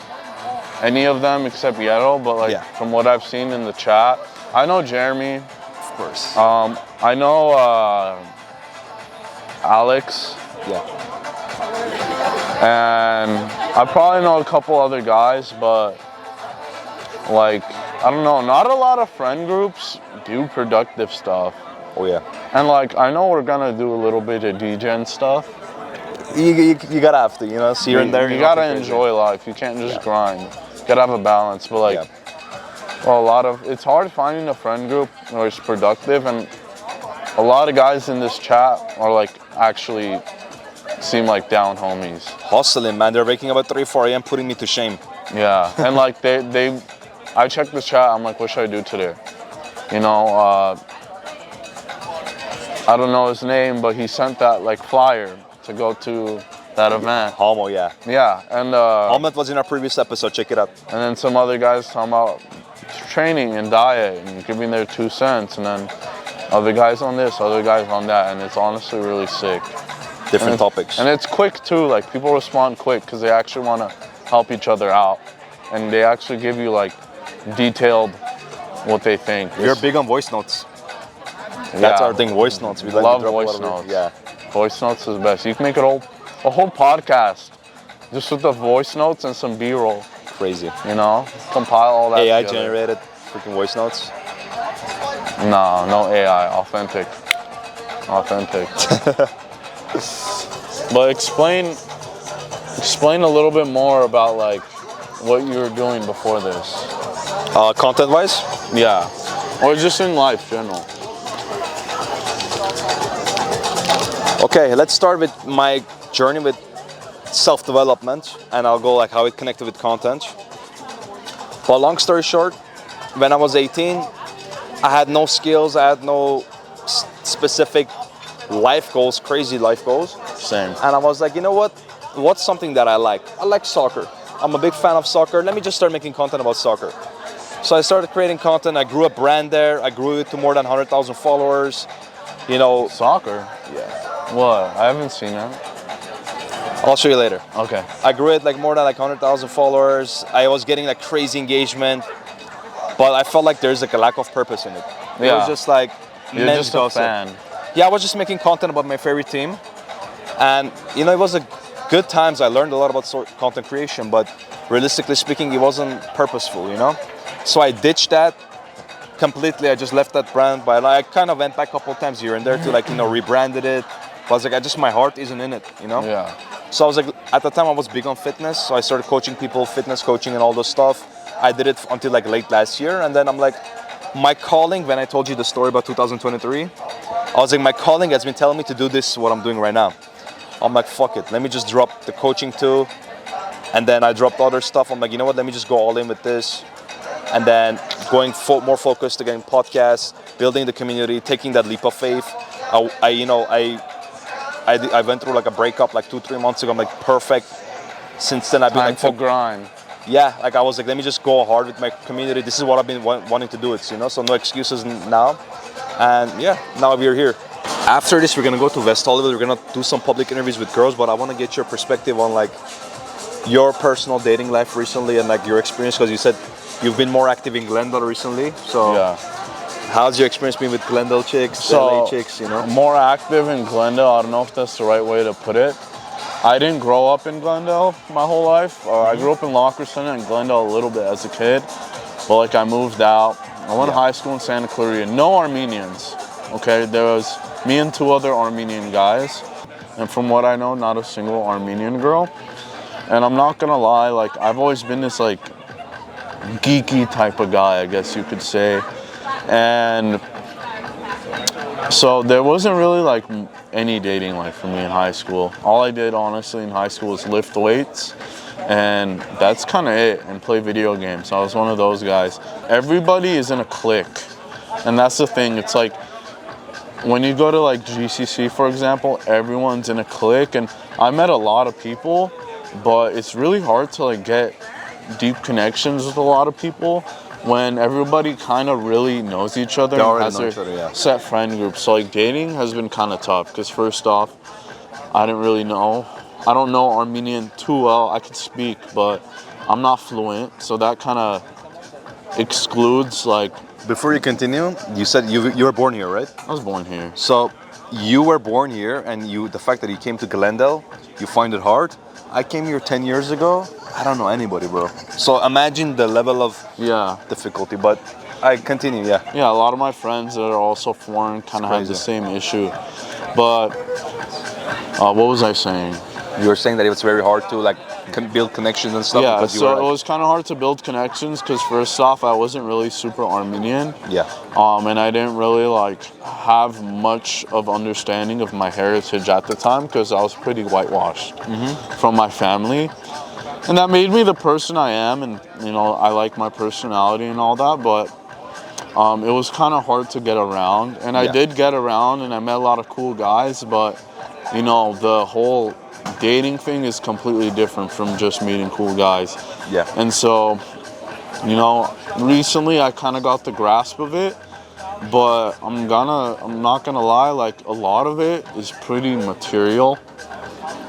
any of them except Yero, but like from what I've seen in the chat, I know Jeremy. Of course. I know Alex. Yeah. And I probably know a couple other guys, but like, I don't know, not a lot of friend groups do productive stuff. Oh yeah. And like, I know we're gonna do a little bit of degen stuff. You gotta have to, see here and there. You gotta enjoy life. You can't just grind. You gotta have a balance. But like, well, it's hard finding a friend group where it's productive, and a lot of guys in this chat are like actually seem like down homies. Hustling, man. They're waking up at 3, 4 a.m. putting me to shame. Yeah, and like I checked the chat. I'm like, what should I do today? I don't know his name, but he sent that like flyer to go to that event. Homo, yeah. Yeah, and Ahmed was in our previous episode. Check it out. And then some other guys talking about training and diet and giving their 2 cents, and then other guys on this, other guys on that, and it's honestly really sick. Different topics. And it's quick too. Like people respond quick because they actually want to help each other out, and they actually give you like detailed what they think. We're big on voice notes. That's our thing, voice notes. We love voice notes. Yeah. Voice notes is best. You can make a whole podcast just with the voice notes and some B-roll. Crazy. Compile all that AI together. generated freaking voice notes. No AI. Authentic. But explain a little bit more about like what you were doing before this. Content-wise? Yeah. Or just in life, general. Okay, let's start with my journey with self-development, and I'll go like how it connected with content. But long story short, when I was 18, I had no skills, I had no specific life goals, crazy life goals. Same. And I was like, you know what? What's something that I like? I like soccer. I'm a big fan of soccer. Let me just start making content about soccer. So I started creating content. I grew a brand there. I grew it to more than 100,000 followers. Soccer? Yeah. What? I haven't seen that. I'll show you later. Okay. I grew it like more than like 100,000 followers. I was getting like crazy engagement, but I felt like there's like a lack of purpose in it. It was just like you're just a fan. Yeah, I was just making content about my favorite team, and it was a good times. I learned a lot about content creation, but realistically speaking, it wasn't purposeful. So I ditched that completely. I just left that brand, but I kind of went back a couple times here and there to rebranded it. But I was like, my heart isn't in it, Yeah. So I was like, at the time I was big on fitness, so I started coaching people, fitness coaching and all this stuff. I did it until like late last year, and then I'm like, my calling, when I told you the story about 2023, I was like, my calling has been telling me to do this, what I'm doing right now. I'm like, fuck it, let me just drop the coaching too. And then I dropped other stuff. I'm like, you know what, let me just go all in with this. And then going more focused again, podcasts, building the community, taking that leap of faith. I went through like a breakup like 2-3 months ago. I'm like, perfect. Since then I've been Time to grind. Yeah, like I was like, let me just go hard with my community. This is what I've been wanting to do. So no excuses now. And yeah, now we're here. After this, we're gonna go to West Hollywood. We're gonna do some public interviews with girls, but I want to get your perspective on like your personal dating life recently and like your experience, because you said you've been more active in Glendale recently. So Yeah. how's your experience been with Glendale chicks, LA chicks, you know? More active in Glendale. I don't know if that's the right way to put it. I didn't grow up in Glendale my whole life. I grew up in Lockerson and Glendale a little bit as a kid, but like I moved out. I went to high school in Santa Clarita. No Armenians. Okay, there was me and 2 other Armenian guys, and from what I know, not a single Armenian girl. And I'm not gonna lie, like I've always been this like geeky type of guy, I guess you could say. And so there wasn't really like any dating life for me in high school. All I did honestly in high school was lift weights, and that's kind of it, and play video games. I was one of those guys. Everybody is in a clique, and that's the thing. It's like when you go to like GCC, for example, everyone's in a clique, and I met a lot of people, but it's really hard to like get deep connections with a lot of people when everybody kind of really knows each other and has their set friend group. So like dating has been kind of tough because first off, I don't know Armenian too well. I could speak, but I'm not fluent, so that kind of excludes like. Before you continue, you said you were born here, right? I was born here. So you were born here, and the fact that you came to Glendale, you find it hard. I came here 10 years ago. I don't know anybody, bro. So imagine the level of difficulty. But I continue, Yeah, a lot of my friends that are also foreign kind of have the same issue. But what was I saying? You were saying that it was very hard to like build connections and stuff. Yeah, so it was kind of hard to build connections because first off, I wasn't really super Armenian. Yeah. And I didn't really like have much of understanding of my heritage at the time because I was pretty whitewashed from my family. And that made me the person I am, and you know, I like my personality and all that, but it was kind of hard to get around. And I did get around, and I met a lot of cool guys, but you know, the whole dating thing is completely different from just meeting cool guys. Yeah. And so, you know, recently I kind of got the grasp of it, but I'm not gonna lie, like a lot of it is pretty material.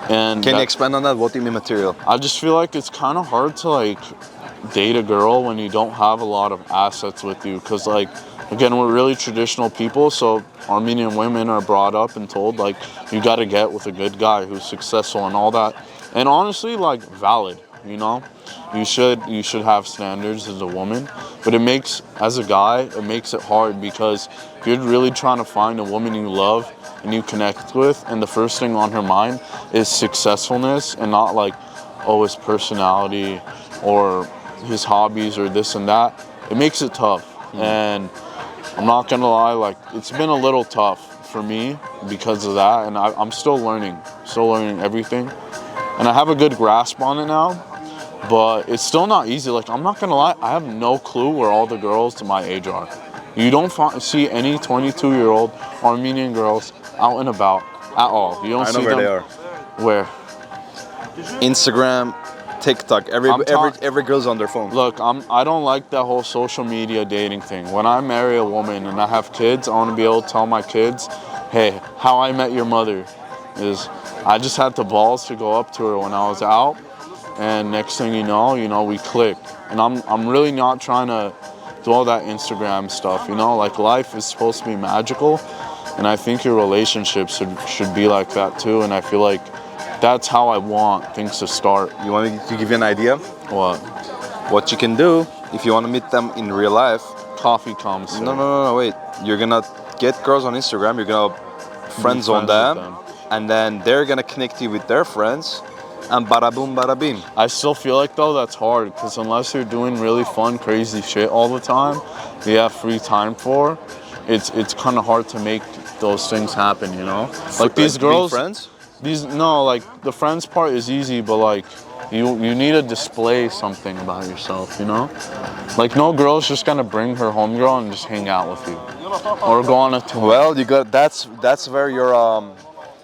And can you expand on that? What do you mean material? I just feel like it's kind of hard to like date a girl when you don't have a lot of assets with you, because like again, we're really traditional people, so Armenian women are brought up and told like you got to get with a good guy who's successful and all that. And honestly, like valid, you know, you should have standards as a woman, but as a guy, it makes it hard because you're really trying to find a woman you love and you connect with, and the first thing on her mind is successfulness and not like, oh, his personality or his hobbies or this and that. It makes it tough. And I'm not gonna lie, like it's been a little tough for me because of that, and I'm still learning everything, and I have a good grasp on it now, but it's still not easy. Like I'm not gonna lie, I have no clue where all the girls my age are. You don't see any 22-year-old Armenian girls out and about at all. You don't see them. I know where they are. Where? Instagram, TikTok. Every girl's on their phone. Look, I don't like that whole social media dating thing. When I marry a woman and I have kids, I want to be able to tell my kids, hey, how I met your mother is I just had the balls to go up to her when I was out, and next thing you know, we clicked. And I'm really not trying to do all that Instagram stuff, you know? Like life is supposed to be magical, and I think your relationship should be like that too, and I feel like that's how I want things to start. You want me to give you an idea? What? What you can do if you want to meet them in real life. Coffee comes. No, wait. You're going to get girls on Instagram. You're going to friends on them. And then they're going to connect you with their friends. And bada boom, bada bing. I still feel like, though, that's hard. Because unless you're doing really fun, crazy shit all the time, you have free time for, it's kind of hard to make those things happen, you know? Like these girls... friends? Like the friends part is easy, but like you need to display something about yourself, you know? Like no girl's just gonna bring her homegirl and just hang out with you, or go on a tour. Well, that's where you're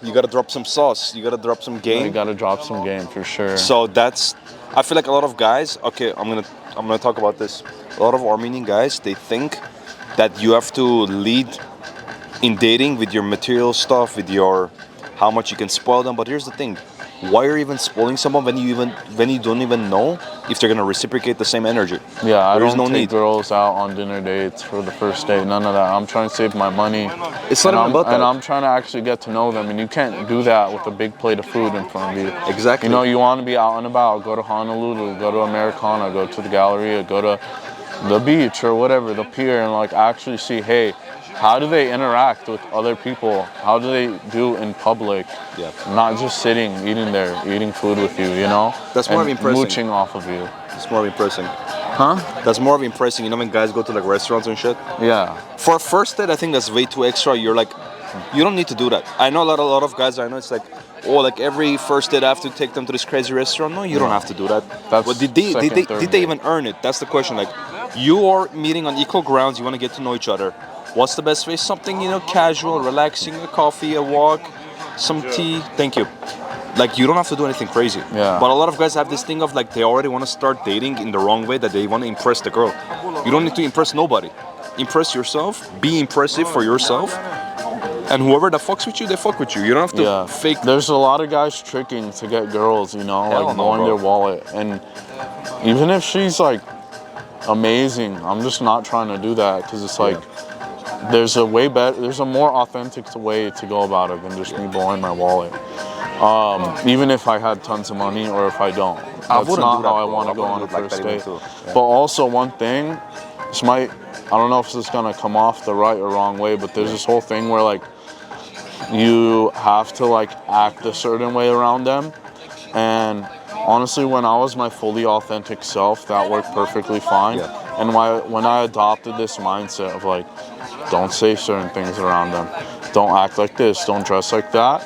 you gotta drop some sauce. You gotta drop some game. You gotta drop some game for sure. So I feel like a lot of guys. Okay, I'm gonna talk about this. A lot of Armenian guys, they think that you have to lead in dating with your material stuff, with your how much you can spoil them. But here's the thing: why are you even spoiling someone when you don't even know if they're gonna reciprocate the same energy? Yeah, I There's don't no take need. girls out on dinner dates for the first date. None of that. I'm trying to save my money. It's not even about that. And I'm trying to actually get to know them. And you can't do that with a big plate of food in front of you. Exactly. You know, you want to be out and about. Go to Honolulu. Go to Americana. Go to the Galleria. Go to the beach or whatever, the pier, and like actually see, hey, how do they interact with other people? How do they do in public? Yeah. Not just sitting, eating food with you, you know? That's more and impressive. mooching off of you. It's more impressive. Huh? That's more of impressing. You know when guys go to like restaurants and shit? Yeah. For a first date, I think that's way too extra. You're like, you don't need to do that. I know a lot of guys. I know it's like, oh, like every first date I have to take them to this crazy restaurant. No, you don't have to do that. That's But did they second, even earn it? That's the question. Like, you are meeting on equal grounds. You want to get to know each other. What's the best way? Something, you know, casual, relaxing, a coffee, a walk, some tea. Thank you. Like, you don't have to do anything crazy. Yeah. But a lot of guys have this thing of like they already want to start dating in the wrong way, that they want to impress the girl. You don't need to impress nobody. Impress yourself. Be impressive for yourself. And whoever that fucks with you, they fuck with you. You don't have to fake. There's a lot of guys tricking to get girls, you know, Hell like no, blowing bro. their wallet. And even if she's like amazing, I'm just not trying to do that because it's like there's a more authentic way to go about it than just me blowing my wallet. Even if I had tons of money or if I don't. That's not how I want to go on a first date. But also one thing, I don't know if this is gonna come off the right or wrong way, but there's this whole thing where like you have to like act a certain way around them. And honestly, when I was my fully authentic self, that worked perfectly fine. Yeah. And when I adopted this mindset of like, don't say certain things around them, don't act like this, don't dress like that,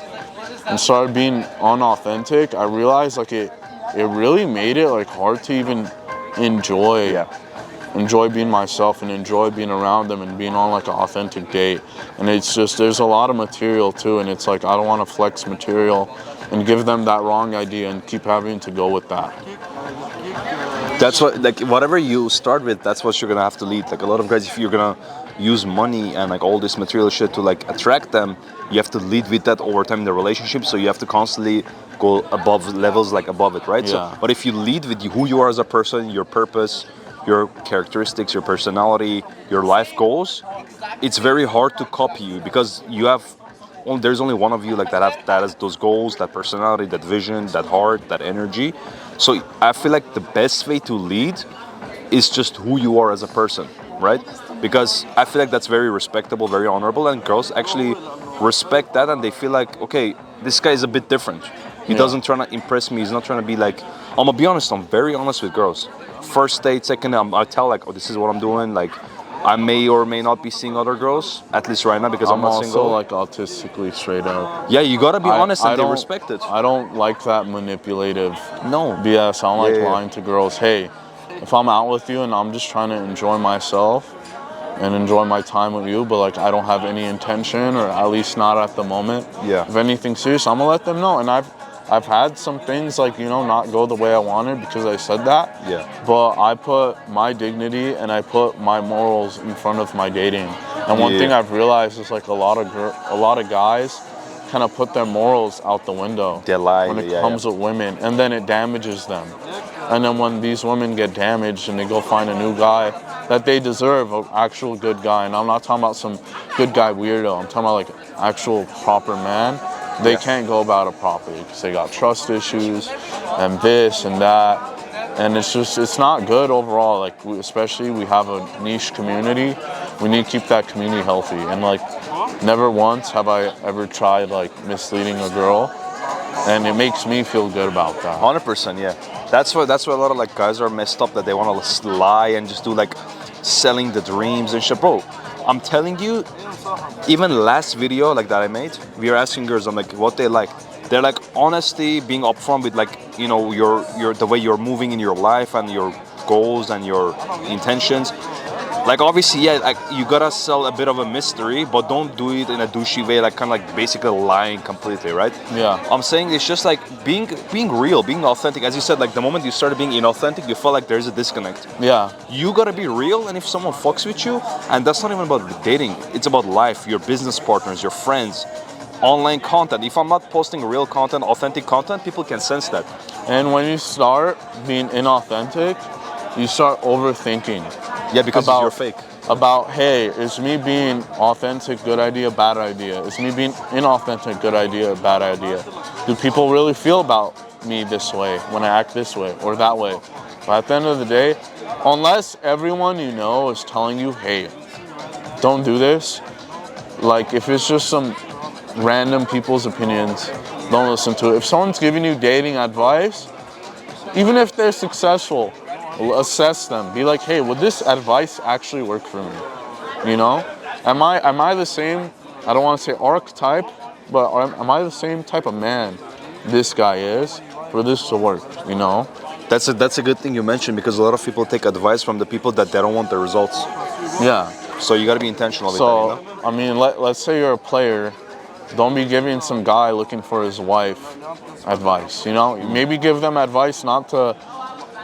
and started being unauthentic, I realized like it really made it like hard to even enjoy being myself and enjoy being around them and being on like an authentic date. And it's just, there's a lot of material too, and it's like I don't want to flex material and give them that wrong idea and keep having to go with that. That's what, like, whatever you start with, that's what you're gonna have to lead. Like a lot of guys, if you're gonna use money and like all this material shit to like attract them, you have to lead with that over time in the relationship. So you have to constantly go above levels, like above it, right? Yeah. So, but if you lead with who you are as a person, your purpose, your characteristics, your personality, your life goals, it's very hard to copy you because there's only one of you like that has those goals, that personality, that vision, that heart, that energy. So I feel like the best way to lead is just who you are as a person, right? Because I feel like that's very respectable, very honorable, and girls actually respect that, and they feel like, okay, this guy is a bit different. He doesn't try to impress me. He's not trying to be like, I'm gonna be honest, I'm very honest with girls. First date, second date, I tell like, oh, this is what I'm doing. Like, I may or may not be seeing other girls, at least right now, because I'm not also single. like autistically straight up. Yeah, you gotta be honest, and they don't respect it. I don't like that manipulative No. BS. I don't like Yeah. lying to girls. Hey, if I'm out with you and I'm just trying to enjoy myself and enjoy my time with you, but like I don't have any intention, or at least not at the moment, of anything serious, I'm gonna let them know. And I've had some things like, you know, not go the way I wanted because I said that. Yeah. But I put my dignity and I put my morals in front of my dating. And one thing I've realized is like a lot of guys kind of put their morals out the window when it comes with women, and then it damages them. And then when these women get damaged and they go find a new guy that they deserve, an actual good guy, and I'm not talking about some good guy weirdo, I'm talking about like actual proper man, they can't go about it properly because they got trust issues and this and that. And it's not good overall. Like, especially we have a niche community. We need to keep that community healthy. And like, never once have I ever tried like misleading a girl, and it makes me feel good about that. 100%, yeah. That's why a lot of like guys are messed up, that they want to lie and just do like selling the dreams and shit, bro. I'm telling you, even last video like that I made, we were asking girls, I'm like, what they like. They're like, honesty, being upfront with like, you know, your the way you're moving in your life and your goals and your intentions. Like obviously, yeah, like you gotta sell a bit of a mystery, but don't do it in a douchey way, like kind of like basically lying completely, right? Yeah. I'm saying it's just like being real, being authentic. As you said, like the moment you started being inauthentic, you felt like there's a disconnect. Yeah. You gotta be real, and if someone fucks with you, and that's not even about dating, it's about life, your business partners, your friends, online content. If I'm not posting real content, authentic content, people can sense that. And when you start being inauthentic, you start overthinking. Yeah, because you're fake. About, hey, is me being authentic good idea, bad idea? Is me being inauthentic good idea, bad idea? Do people really feel about me this way when I act this way or that way? But at the end of the day, unless everyone you know is telling you, hey, don't do this, like if it's just some random people's opinions, don't listen to it. If someone's giving you dating advice, even if they're successful, assess them. Be like, hey, would this advice actually work for me? You know? Am I the same, I don't want to say archetype, but am I the same type of man this guy is for this to work, you know? That's a good thing you mentioned, because a lot of people take advice from the people that they don't want the results. Yeah. So you got to be intentional with that, you know? I mean, let's say you're a player, don't be giving some guy looking for his wife advice, you know? Maybe give them advice not to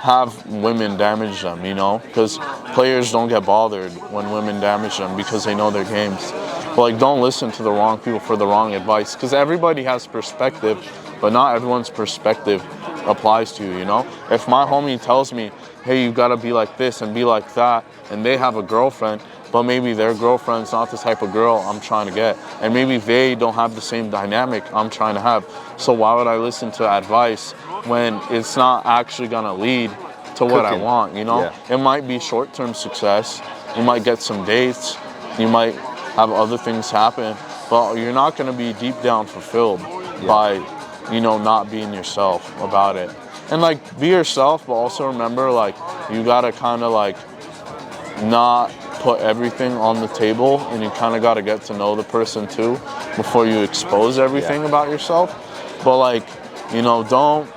have women damage them, you know? Because players don't get bothered when women damage them because they know their games. But like, don't listen to the wrong people for the wrong advice, because everybody has perspective, but not everyone's perspective applies to you, you know? If my homie tells me, hey, you gotta be like this and be like that, and they have a girlfriend, but maybe their girlfriend's not the type of girl I'm trying to get, and maybe they don't have the same dynamic I'm trying to have. So why would I listen to advice when it's not actually gonna lead to what I want, you know? Yeah. It might be short-term success, you might get some dates, you might have other things happen, but you're not gonna be deep down fulfilled by, you know, not being yourself about it. And like, be yourself, but also remember, like, you gotta kind of like not put everything on the table, and you kind of got to get to know the person too before you expose everything about yourself. But like, you know, don't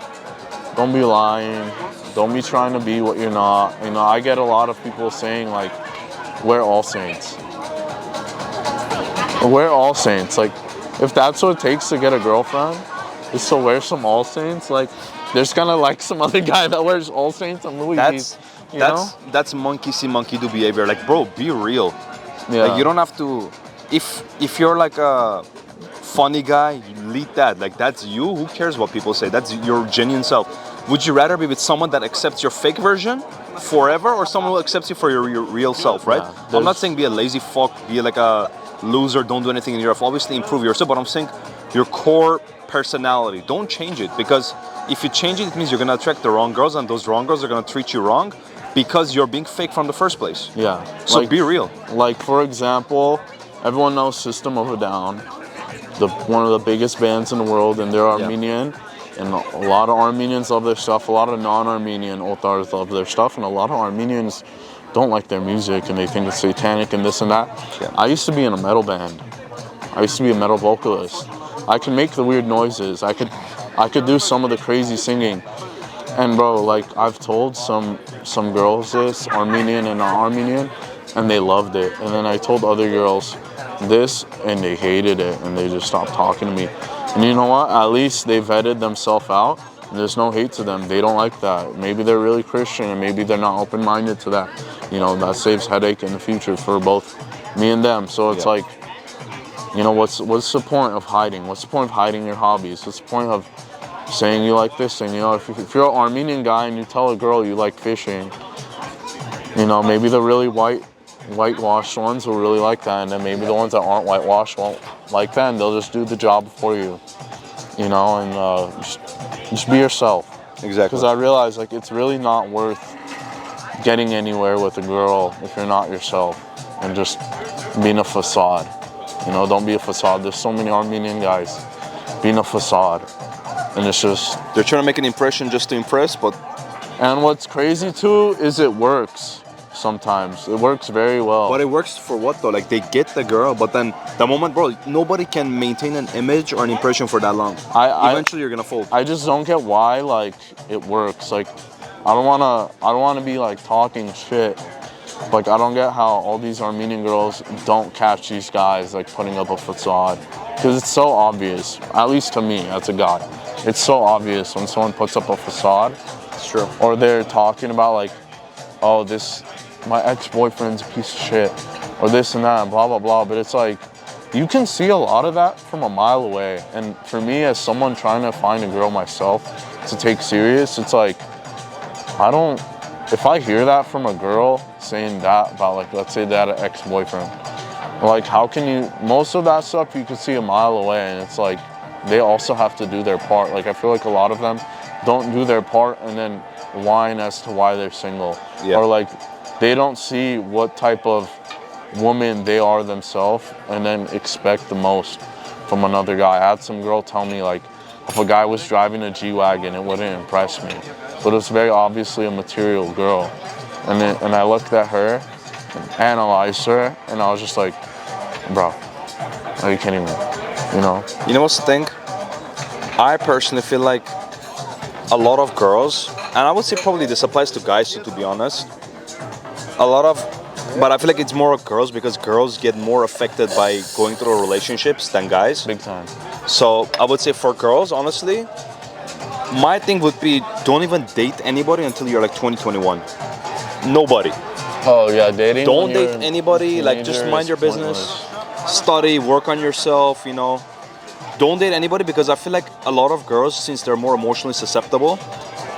be lying, don't be trying to be what you're not. You know, I get a lot of people saying like, we're all saints. We're all saints. Like, if that's what it takes to get a girlfriend, is to wear some All Saints. Like, there's gonna like some other guy that wears All Saints and Louis Vuitton. That's monkey see, monkey do behavior. Like, bro, be real. Yeah. Like, you don't have to. If you're like a funny guy, you lead that. Like, that's you. Who cares what people say? That's your genuine self. Would you rather be with someone that accepts your fake version forever, or someone who accepts you for your real self? Right. Yeah, I'm not saying be a lazy fuck, be like a loser, don't do anything in your life. Obviously, improve yourself. But I'm saying your core personality, don't change it, because if you change it, it means you're gonna attract the wrong girls, and those wrong girls are gonna treat you wrong because you're being fake from the first place. Yeah. So like, be real. Like, for example, everyone knows System of a Down, one of the biggest bands in the world, and they're Armenian, and a lot of Armenians love their stuff, a lot of non-Armenian Othars love their stuff, and a lot of Armenians don't like their music, and they think it's satanic and this and that. Yeah. I used to be in a metal band. I used to be a metal vocalist. I can make the weird noises. I could do some of the crazy singing. And bro, like, I've told some girls this, Armenian and non-Armenian, and they loved it. And then I told other girls this, and they hated it, and they just stopped talking to me. And you know what? At least they vetted themselves out, and there's no hate to them. They don't like that. Maybe they're really Christian, and maybe they're not open-minded to that. You know, that saves headache in the future for both me and them. So it's like, you know, what's the point of hiding? What's the point of hiding your hobbies? What's the point of saying you like this thing? You know, if you're an Armenian guy and you tell a girl you like fishing, you know, maybe the really whitewashed ones will really like that, and then maybe the ones that aren't whitewashed won't like that, and they'll just do the job for you. You know, and just be yourself. Exactly. Because I realize, like, it's really not worth getting anywhere with a girl if you're not yourself and just being a facade. You know, don't be a facade. There's so many Armenian guys being a facade. And it's just... They're trying to make an impression just to impress, but... And what's crazy, too, is it works sometimes. It works very well. But it works for what, though? Like, they get the girl, but then the moment, bro, nobody can maintain an image or an impression for that long. Eventually, you're going to fold. I just don't get why, like, it works. Like, I don't wanna be, like, talking shit Like, I don't get how all these Armenian girls don't catch these guys, like, putting up a facade. Because it's so obvious, at least to me as a guy. It's so obvious when someone puts up a facade. It's true. Or they're talking about, like, oh, my ex-boyfriend's a piece of shit. Or this and that, blah, blah, blah. But it's like, you can see a lot of that from a mile away. And for me, as someone trying to find a girl myself to take serious, it's like, if I hear that from a girl saying that about, like, let's say that an ex-boyfriend, like, how can you, most of that stuff you can see a mile away, and it's like, they also have to do their part. Like, I feel like a lot of them don't do their part and then whine as to why they're single. Yeah. Or, like, they don't see what type of woman they are themselves and then expect the most from another guy. I had some girl tell me, like, if a guy was driving a G-Wagon, it wouldn't impress me. But it's very obviously a material girl. And I looked at her, analyzed her, and I was just like, bro, are you kidding me? You know? You know what's the thing? I personally feel like a lot of girls, and I would say probably this applies to guys too, to be honest. But I feel like it's more of girls because girls get more affected by going through relationships than guys. Big time. So I would say for girls, honestly, my thing would be don't even date anybody until you're like 20, 21. Nobody. Oh yeah, dating. Don't date anybody. Like, just mind your business. Study, work on yourself, you know. Don't date anybody because I feel like a lot of girls, since they're more emotionally susceptible,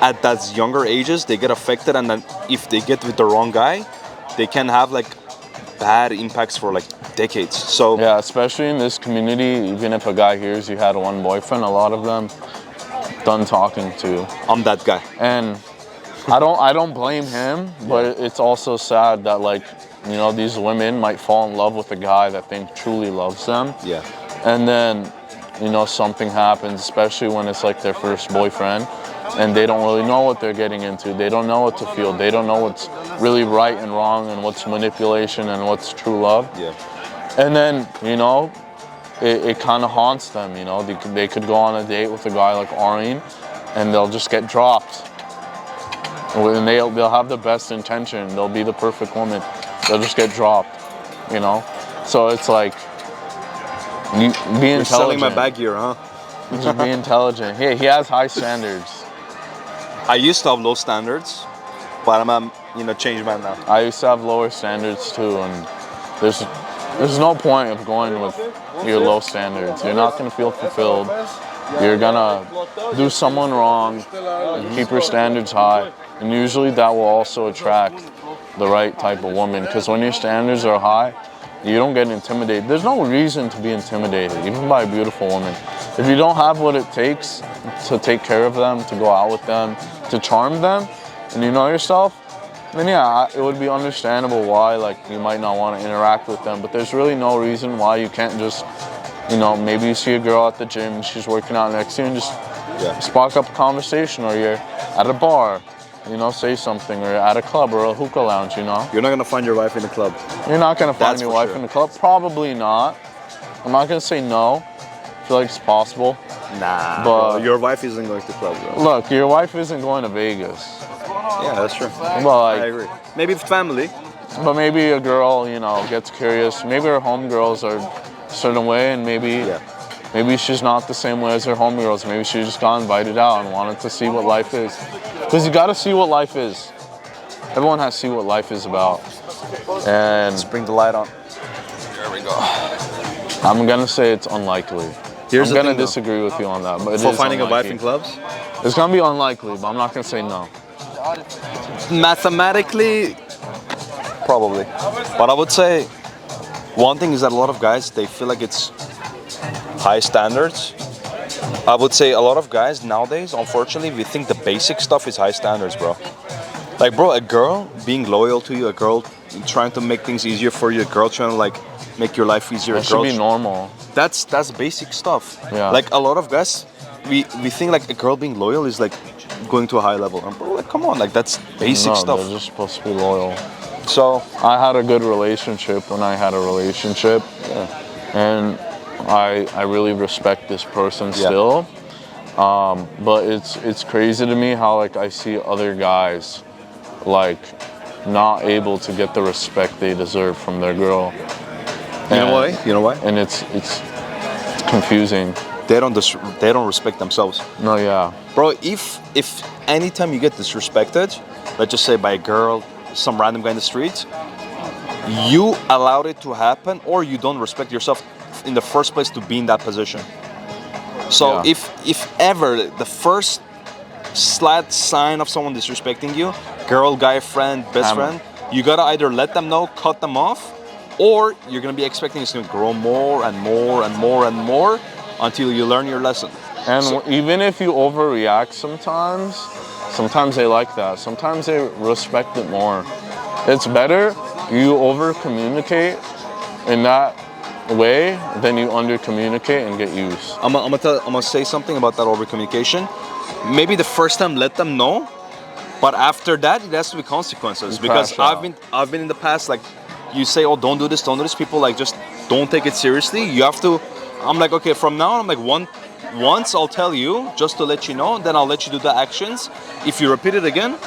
at that younger ages, they get affected, and then if they get with the wrong guy, they can have like bad impacts for like decades. So yeah, especially in this community, even if a guy hears you had one boyfriend, a lot of them done talking to. I'm that guy. And I don't blame him, but it's also sad that, like, you know, these women might fall in love with a guy that they truly loves them. Yeah. And then, you know, something happens, especially when it's like their first boyfriend, and they don't really know what they're getting into. They don't know what to feel. They don't know what's really right and wrong and what's manipulation and what's true love. Yeah. And then, you know, it kind of haunts them, you know. They could go on a date with a guy like Arin, and they'll just get dropped. And they'll have the best intention. They'll be the perfect woman. They'll just get dropped, you know. So it's like, be intelligent. You're selling my bag here, huh? Just be intelligent. He has high standards. I used to have low standards, but I'm a changed man now. I used to have lower standards too, and there's no point of going with your low standards. You're not gonna feel fulfilled. You're gonna do someone wrong, keep your standards high, and usually that will also attract the right type of woman. Because when your standards are high, you don't get intimidated. There's no reason to be intimidated, even by a beautiful woman. If you don't have what it takes to take care of them, to go out with them, to charm them, and you know yourself, then yeah, it would be understandable why, like, you might not want to interact with them. But there's really no reason why you can't just, you know, maybe you see a girl at the gym and she's working out next to you and just spark up a conversation, or you're at a bar, you know, say something, or at a club or a hookah lounge, you know. You're not gonna find your wife in the club. You're not gonna find That's your for wife sure. in the club. Probably not. I'm not gonna say no. I feel like it's possible. Nah, But- bro, your wife isn't going to the club, bro. Look, your wife isn't going to Vegas. Yeah, that's true. Well, I like, agree. Maybe family. but maybe a girl, you know, gets curious. Maybe her homegirls are a certain way, and maybe she's not the same way as her homegirls. Maybe she just got invited out and wanted to see what life is. Because you got to see what life is. Everyone has to see what life is about. And Let's bring the light on. There we go. I'm gonna say it's unlikely. Here's I'm the gonna thing, though. disagree with you on that, but it For is finding a wife unlikely. in clubs? It's gonna be unlikely, but I'm not gonna say no. Mathematically, probably. But I would say one thing is that a lot of guys, they feel like it's high standards. I would say a lot of guys nowadays, unfortunately, we think the basic stuff is high standards, bro. Like, bro, a girl being loyal to you, a girl trying to make things easier for you, a girl trying to, like, make your life easier. It should be normal. That's basic stuff. Yeah. Like, a lot of guys, we think like a girl being loyal is like going to a high level. And bro, like, come on, like, that's basic No, stuff. they're just supposed to be loyal. So I had a good relationship when I had a relationship, and I really respect this person still. But it's crazy to me how, like, I see other guys, like, not able to get the respect they deserve from their girl. You know why? You know why? And it's confusing. They don't respect themselves. No, yeah. Bro, if anytime you get disrespected, let's just say by a girl, some random guy in the street, you allowed it to happen, or you don't respect yourself in the first place to be in that position. So Yeah. if ever the first slight sign of someone disrespecting you, girl, guy, friend, best friend, you gotta either let them know, cut them off, or you're gonna be expecting it's gonna grow more and more and more and more until you learn your lesson. And even if you overreact sometimes they like that. Sometimes they respect it more. It's better you over-communicate in that way than you under-communicate and get used. I'm gonna say something about that over-communication. Maybe the first time let them know, but after that it has to be consequences. Because I've been in the past, like, you say, oh, don't do this, people like just don't take it seriously. You have to. I'm like, okay, from now on, I'm like, once I'll tell you just to let you know, then I'll let you do the actions. If you repeat it again,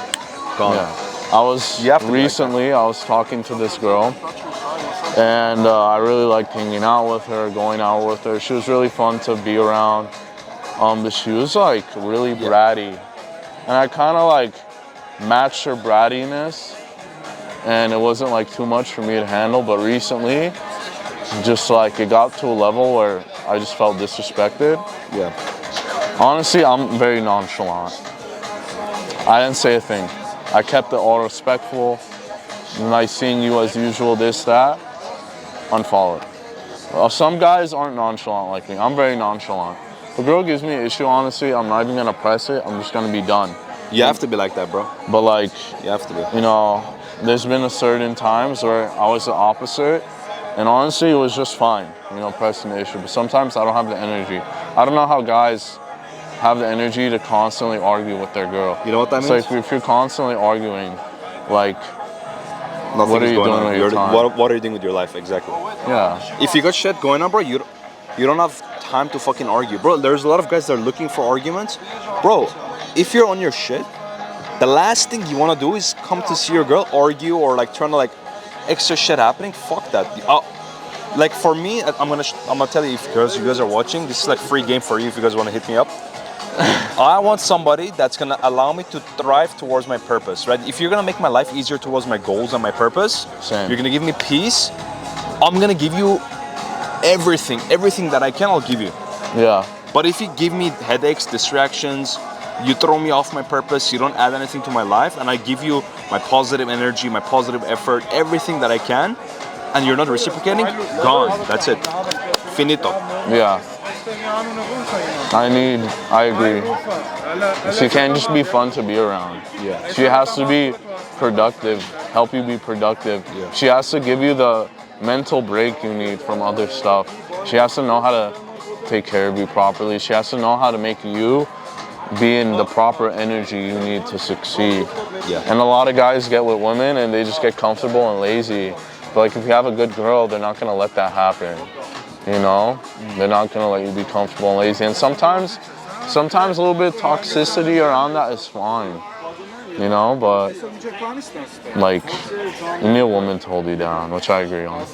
gone. Yeah. I was talking to this girl, and I really liked hanging out with her, going out with her. She was really fun to be around. But she was like really bratty, and I kind of like matched her brattiness, and it wasn't like too much for me to handle. But recently, just like it got to a level where I just felt disrespected. Yeah. Honestly, I'm very nonchalant. I didn't say a thing. I kept it all respectful. Nice seeing you as usual, this, that. Unfollowed. Some guys aren't nonchalant like me. I'm very nonchalant. If a girl gives me an issue, honestly, I'm not even gonna press it. I'm just gonna be done. You have to be like that, bro. But like, you have to be. You know, there's been a certain times where I was the opposite, and honestly, it was just fine, you know, pressing the issue. But sometimes I don't have the energy. I don't know how guys have the energy to constantly argue with their girl. You know what that means? It's like if you're constantly arguing, like, nothing what are is you going doing on. with your time? What are you doing with your life? Exactly. Yeah. If you got shit going on, bro, you don't have time to fucking argue, bro. There's a lot of guys that are looking for arguments, bro. If you're on your shit, the last thing you want to do is come to see your girl argue or like trying to like extra shit happening. Fuck that. Like for me, I'm gonna tell you, if you guys are watching, this is like free game for you if you guys want to hit me up. I want somebody that's gonna allow me to thrive towards my purpose, right? If you're gonna make my life easier towards my goals and my purpose, you're gonna give me peace. I'm gonna give you everything that I can. I'll give you. Yeah. But if you give me headaches, distractions, you throw me off my purpose, you don't add anything to my life, and I give you my positive energy, my positive effort, everything that I can, and you're not reciprocating, gone. That's it. Finito. Yeah. I agree. She can't just be fun to be around. Yeah. She has to be productive, help you be productive. Yeah. She has to give you the mental break you need from other stuff. She has to know how to take care of you properly. She has to know how to make you be in the proper energy you need to succeed. Yeah. And a lot of guys get with women and they just get comfortable and lazy. But like if you have a good girl, they're not gonna let that happen. You know? They're not gonna let you be comfortable and lazy. And sometimes a little bit of toxicity around that is fine. You know, but like you need a woman to hold you down, which I agree on.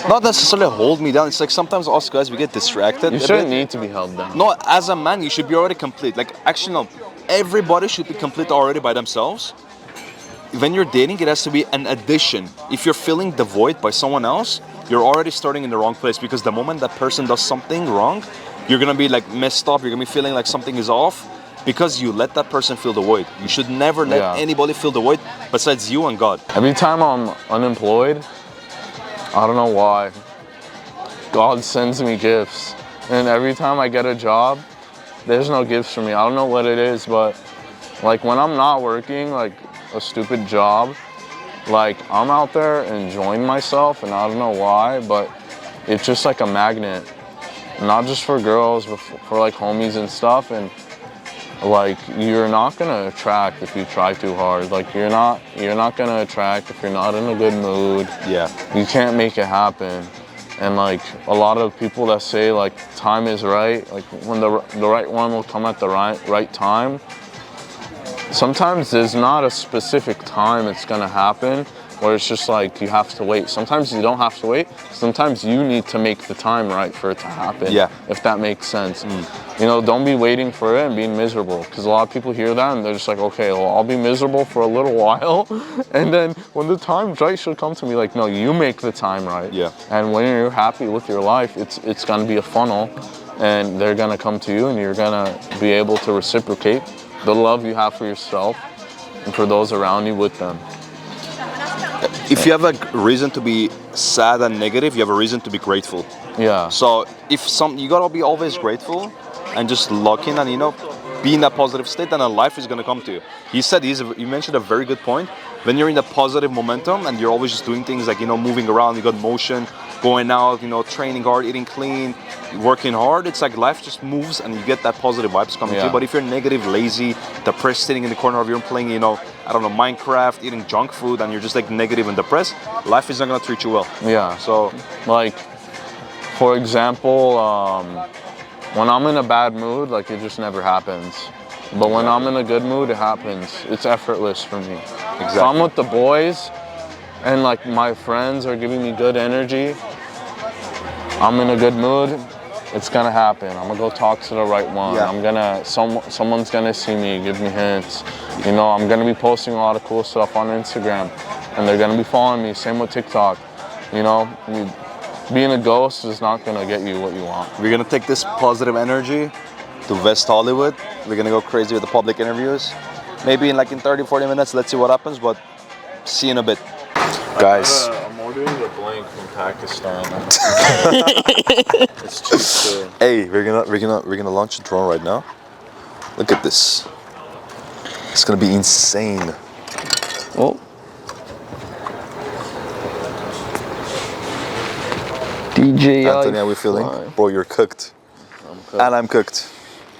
Not necessarily hold me down. It's like sometimes us guys, we get distracted. You shouldn't need to be held down. No, as a man, you should be already complete. Like, actually, no. Everybody should be complete already by themselves. When you're dating, it has to be an addition. If you're filling the void by someone else, you're already starting in the wrong place, because the moment that person does something wrong, you're gonna be like messed up. You're gonna be feeling like something is off because you let that person fill the void. You should never let anybody fill the void besides you and God. Every time I'm unemployed, I don't know why, God sends me gifts. And every time I get a job, there's no gifts for me. I don't know what it is, but like when I'm not working, like a stupid job, like I'm out there enjoying myself, and I don't know why, but it's just like a magnet. Not just for girls, but for like homies and stuff. And like you're not gonna attract if you try too hard. Like you're not gonna attract if you're not in a good mood. Yeah. You can't make it happen. And like a lot of people that say like time is right, like when the right one will come at the right time, sometimes there's not a specific time it's gonna happen where it's just like you have to wait. Sometimes you don't have to wait. Sometimes you need to make the time right for it to happen. Yeah. If that makes sense. You know, don't be waiting for it and being miserable. Because a lot of people hear that and they're just like, okay, well, I'll be miserable for a little while. And then when the time's right, she'll come to me like, no, you make the time right. Yeah. And when you're happy with your life, it's gonna be a funnel. And they're gonna come to you and you're gonna be able to reciprocate the love you have for yourself and for those around you with them. If you have a reason to be sad and negative, you have a reason to be grateful. Yeah. So you gotta be always grateful and just lock in and, you know, be in that positive state, and then life is gonna come to you. You mentioned a very good point. When you're in a positive momentum and you're always just doing things like, you know, moving around, you got motion, going out, you know, training hard, eating clean, working hard, it's like life just moves and you get that positive vibes coming to you. But if you're negative, lazy, depressed, sitting in the corner of your room playing, you know, I don't know, Minecraft, eating junk food, and you're just like negative and depressed, life is not gonna treat you well. Yeah. So, like, for example, when I'm in a bad mood, like, it just never happens. But when I'm in a good mood, it happens. It's effortless for me. Exactly. So I'm with the boys, and like my friends are giving me good energy. I'm in a good mood. It's gonna happen. I'm gonna go talk to the right one. Yeah. Someone's gonna see me, give me hints. You know, I'm gonna be posting a lot of cool stuff on Instagram, and they're gonna be following me. Same with TikTok. You know, being a ghost is not gonna get you what you want. we're gonna take this positive energy to West Hollywood. We're gonna go crazy with the public interviews. Maybe in 30, 40 minutes, let's see what happens, but see you in a bit. Guys. I'm ordering the blank from Pakistan. It's cheap too. Hey, we're gonna launch a drone right now. Look at this. It's gonna be insane. Oh. DJ Anthony, how are we feeling? Bro, you're cooked. I'm cooked. And I'm cooked.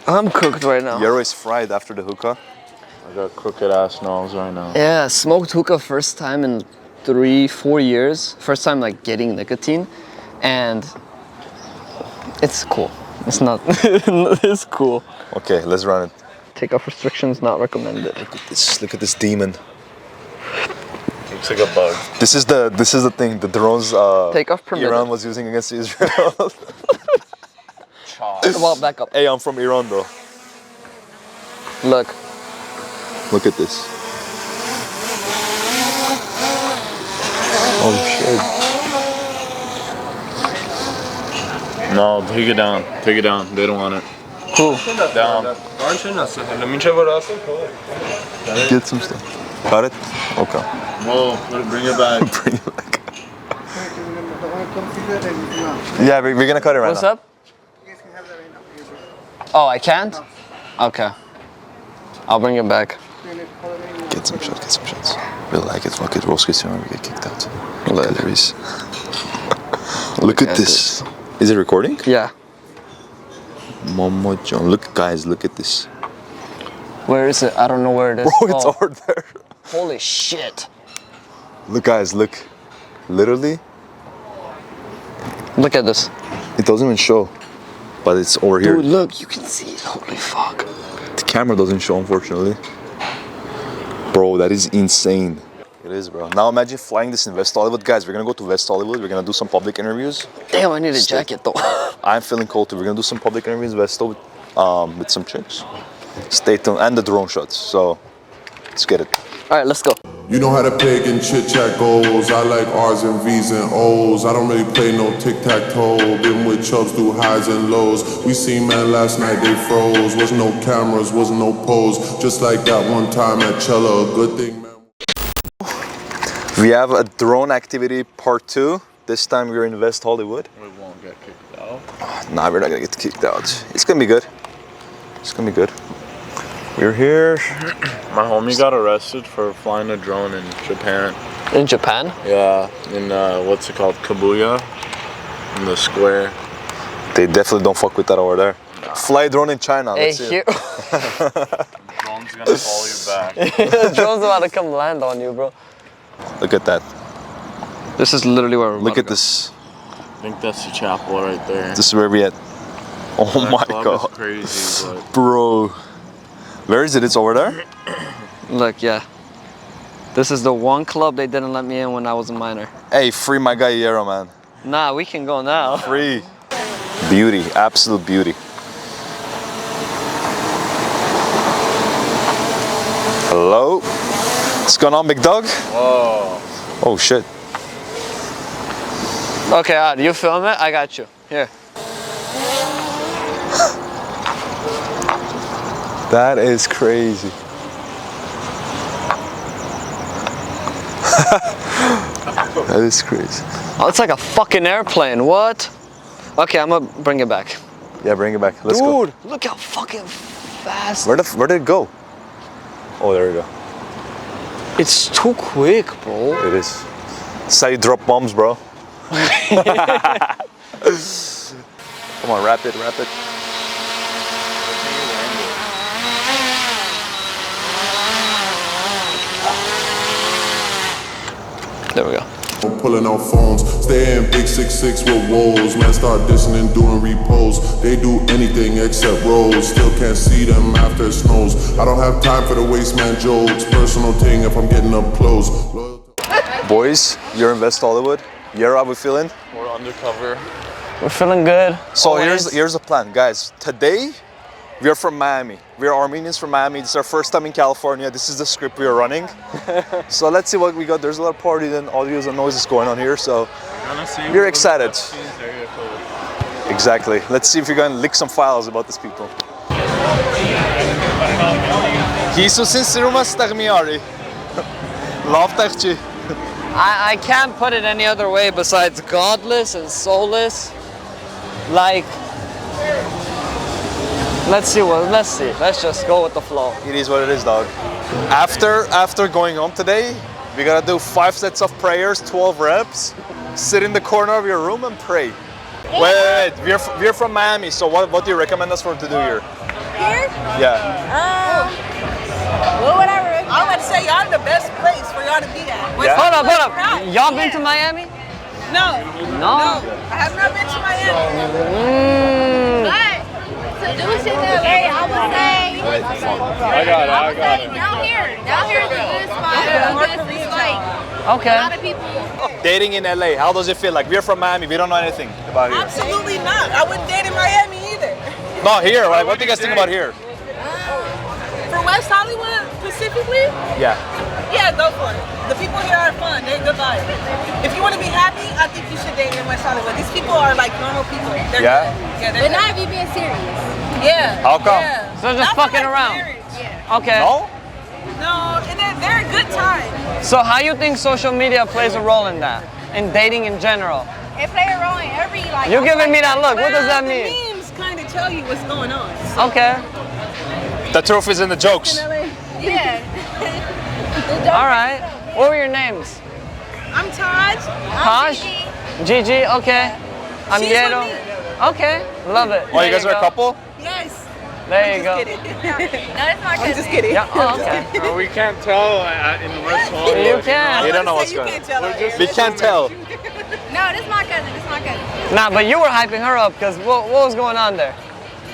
I'm cooked right now. You're always fried after the hookah. I got crooked ass nose right now. Yeah, smoked hookah first time in 3-4 years. First time like getting nicotine, and it's cool. It's not. It's cool. Okay, let's run it. Take off restrictions not recommended. Look at this demon. Looks like a bug. This is the thing. The drones. Take off permitted. Iran was using against Israel. Well, back up. Hey, I'm from Iran though. Look. Look at this. Oh shit. No, take it down. Take it down. They don't want it. Cool. Down. Get some stuff. Got it? Okay. Whoa, bring it back. Bring it back. Yeah, we're gonna cut it right What's now. up? Oh, I can't? Okay. I'll bring it back. Get some shots. We like it, fuck it, roast Christian, we get kicked out. Hilarious. Look at this. Is it recording? Yeah. Momo John. Look, guys, look at this. Where is it? I don't know where it is. Bro, it's over there. Holy shit. Look, guys, look. Literally, Look at this. it doesn't even show. But it's over here. Dude, look, you can see it. Holy fuck. The camera doesn't show, unfortunately. Bro, that is insane. It is, bro. Now imagine flying this in West Hollywood. Guys, we're gonna go to West Hollywood. We're gonna do some public interviews. Damn, I need a jacket though. I'm feeling cold too. We're gonna do some public interviews in West Hollywood with some chicks. Stay tuned. And the drone shots. So, let's get it. All right, let's go. You know how the pagan chit chat goes. I like R's and V's and O's. I don't really play no tic-tac-toe. Been with chubs through highs and lows. We seen man last night, they froze. Was no cameras, was no pose. Just like that one time at Cella. A good thing, man. We have a drone activity part 2. This time we're in West Hollywood. We won't get kicked out. Nah, we're not gonna get kicked out. It's gonna be good. It's gonna be good. We're here. My homie got arrested for flying a drone in Japan. In Japan? Yeah, in what's it called, Kabuya, in the square. They definitely don't fuck with that over there. Fly drone in China. Hey, Let's see here. The drone's gonna follow you back. The drone's about to come land on you, bro. Look at that. This is literally where we're Look about at to go. this. I think that's the chapel right there. This is where we at. Oh That my club god. is crazy, but Bro. Where is it? It's over there? Look, yeah. This is the one club they didn't let me in when I was a minor. Hey, free my guy Yero, man. Nah, we can go now. Free. Beauty, absolute beauty. Hello? What's going on, big dog? Whoa. Oh, shit. Okay, you film it? I got you. Here. That is crazy. That is crazy. Oh, it's like a fucking airplane. What? Okay, I'm gonna bring it back. Yeah, bring it back. Let's go. Dude, look how fucking fast. Where did it go? Oh, there we go. It's too quick, bro. It is. It's how you drop bombs, bro. Come on, wrap it. There we go. Pulling out phones, stay in big 6'6" with woes. Man, start dissing and doing repos. They do anything except rolls. Still can't see them after it snows. I don't have time for the waste man jokes. Personal thing if I'm getting up close. Boys, you're in West Hollywood. Yero, how we feeling? We're undercover. We're feeling good. So Always. here's the plan, guys. Today, we are from Miami. We are Armenians from Miami. This is our first time in California. This is the script we are running. So let's see what we got. There's a lot of parties and audios and noises going on here. So we're excited. Exactly. Let's see if we're going to lick some files about these people. I can't put it any other way besides godless and soulless. Like, let's see. Let's just go with the flow. It is what it is, dog. After going home today, we gotta do 5 sets of prayers, 12 reps. Sit in the corner of your room and pray. Wait. We're from Miami, so what do you recommend us to do here? Here? Yeah. Well, whatever. I would say y'all the best place for y'all to be at. Yeah. Hold up. Y'all been to Miami? No. No. I have not been to Miami. But to do shit in LA, I would say. I got it. Down here is a good spot. Because it's like a Okay. lot of people. Dating in LA, how does it feel? Like, we're from Miami, we don't know anything about here. Absolutely not. I wouldn't date in Miami either. Not here, like, what do you guys think about here? For West Hollywood specifically, Yeah. yeah, go for it. The people here are fun. They're good vibes. If you want to be happy, I think you should date in West Hollywood. These people are like normal people. They're Yeah? good. Yeah, they're But good. not if you being serious. Yeah. How come? Yeah. So just Not for, fucking like, around. marriage. Okay. No? No, and they're a good time. So how you think social media plays a role in that? In dating in general? It play a role in every like. You're giving me that look. What does that The mean? memes kind of tell you what's going on. So, Okay. The truth is in the jokes. in LA. Yeah. All right. What were your names? I'm Taj. Tosh? Gigi? Okay. I'm She's Yero. with me. Okay. Love it. Oh, There you guys are a go. couple? Yes. There you go. Just kidding. No, that's my I'm cousin. just kidding. Yeah. Oh, okay. We can't tell in West Hollywood. You can. You don't know what's You going can't on. tell out here. We can't tell. No, this my cousin. This my cousin. Nah, but you were hyping her up because what was going on there?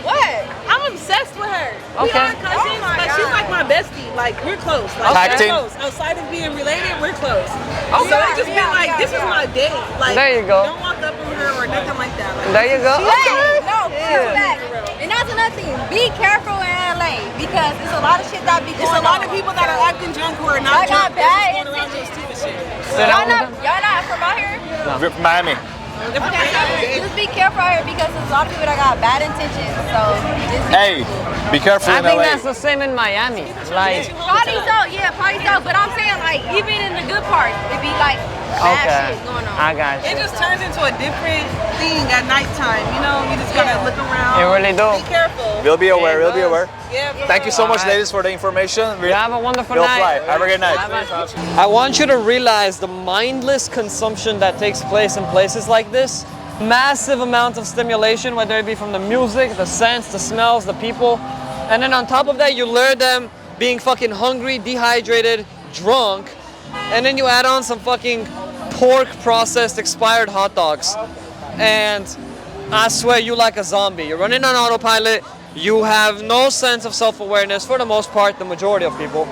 What? I'm obsessed with her. We Okay. are cousins, Oh my but she's God. like my bestie. Like, we're close. Like, Tag we're team? close. Outside of being related, we're close. Okay. So it just been like, Yeah, this is yeah. my date. Like, There you go. Don't walk up on her or nothing like that. Like, There you go. Hey, no, Yeah. true fact. And that's another thing. Be careful in LA because there's a lot of shit that be going It's on. a lot of people that are acting drunk who are not I got drunk. They're bad just going around doing stupid shit. Sit down with them. Y'all not from out here? We're from Miami. They're from Okay, Miami. so just be careful out here because there's a lot of people that got bad intentions. So just be Hey, be careful I in think LA. that's the same in Miami. Like, Probably so, yeah, probably so. But I'm saying, like, even in the good parts, it be like bad okay. shit going on. I got It you. just turns into a different thing at nighttime. You know, you just gotta look around. You really do. Be careful. We'll be aware, Yeah, we'll be aware. Yeah. Thank you so much, Alright. ladies, for the information. You have a wonderful We'll night. fly. Have a good night. I want you to realize the mindless consumption that takes place in places like this. Massive amount of stimulation, whether it be from the music, the scents, the smells, the people. And then on top of that, you lure them being fucking hungry, dehydrated, drunk. And then you add on some fucking pork processed expired hot dogs. And I swear you like a zombie. You're running on autopilot. You have no sense of self-awareness for the most part, the majority of people.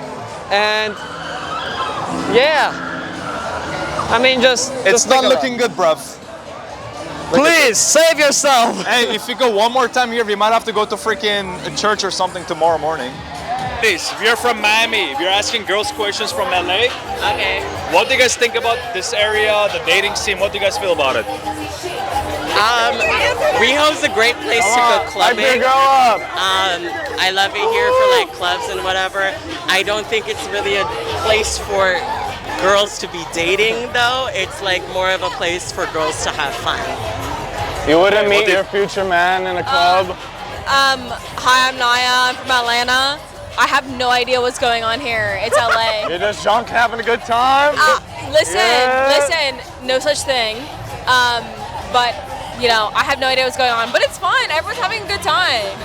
And yeah, I mean, just It's not think looking good, bruv. Please save yourself. Hey, if you go one more time here, we might have to go to freaking a church or something tomorrow morning. Please, if you're from Miami, if you're asking girls questions from LA, Okay. what do you guys think about this area, the dating scene? What do you guys feel about it? WeHo's a great place to go clubbing. I love it here for like clubs and whatever. I don't think it's really a place for girls to be dating though. It's like more of a place for girls to have fun. You wouldn't meet your future man in a club? Hi, I'm Naya. I'm from Atlanta. I have no idea what's going on here. It's LA. You're just drunk having a good time? Listen, no such thing. But, you know, I have no idea what's going on. But it's fun. Everyone's having a good time.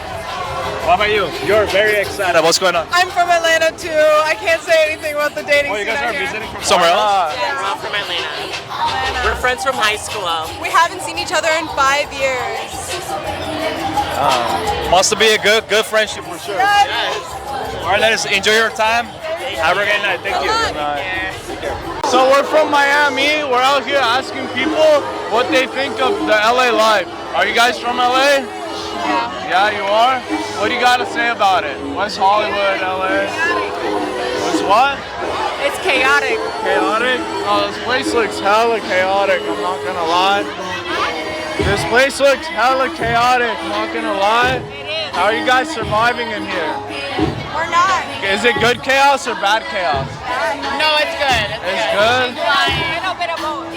What about you? You're very excited. What's going on? I'm from Atlanta too. I can't say anything about the dating Oh, you scene guys out are here. visiting from somewhere else? Yeah, we're all from Atlanta. We're friends from high school. We haven't seen each other in 5 years. Must be a good friendship for sure. All right, ladies, enjoy your time. Have a great night. Thank you. So we're from Miami. We're out here asking people what they think of the LA life. Are you guys from LA? Yeah, you are? What do you got to say about it? West Hollywood, LA? What's what? It's chaotic. Chaotic? Oh, this place looks hella chaotic, I'm not gonna lie. This place looks hella chaotic, I'm not gonna lie. How are you guys surviving in here? We're not. Is it good chaos or bad chaos? No, it's good. It's good? A little bit of both.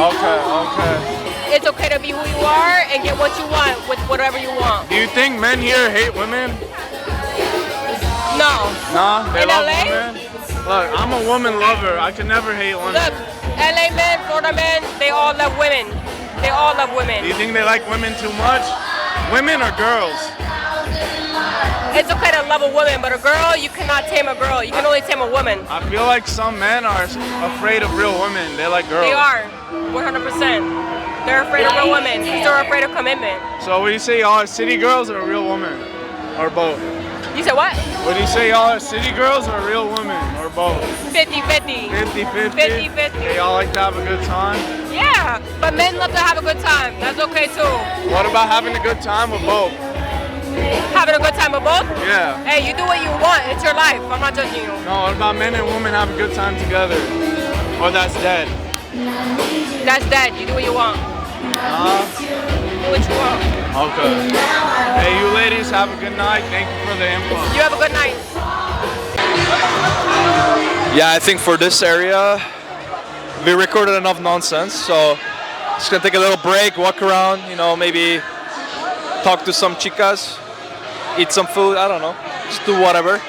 Okay. It's okay to be who you are and get what you want with whatever you want. Do you think men here hate women? No. Nah, they In love LA? women? Look, I'm a woman lover. I can never hate women. Look, LA men, Florida men, they all love women. They all love women. Do you think they like women too much? Women or girls? It's okay to love a woman, but a girl, you cannot tame a girl. You can only tame a woman. I feel like some men are afraid of real women. They like girls. They are, 100%. They're afraid of real women because they're afraid of commitment. So would you say y'all are city girls or real women? Or both? You said what? Would you say y'all are city girls or real women? Or both? 50-50. 50-50? 50-50. Hey, y'all like to have a good time? Yeah, but men love to have a good time. That's okay too. What about having a good time with both? Having a good time with both? Yeah. Hey, you do what you want. It's your life. I'm not judging you. No, what about men and women have a good time together? Or that's dead? That's dead. You do what you want. Do what you want. Okay. Hey, you ladies, have a good night. Thank you for the info. You have a good night. Yeah, I think for this area, we recorded enough nonsense, so just gonna take a little break, walk around, you know, maybe talk to some chicas, eat some food, I don't know, just do whatever.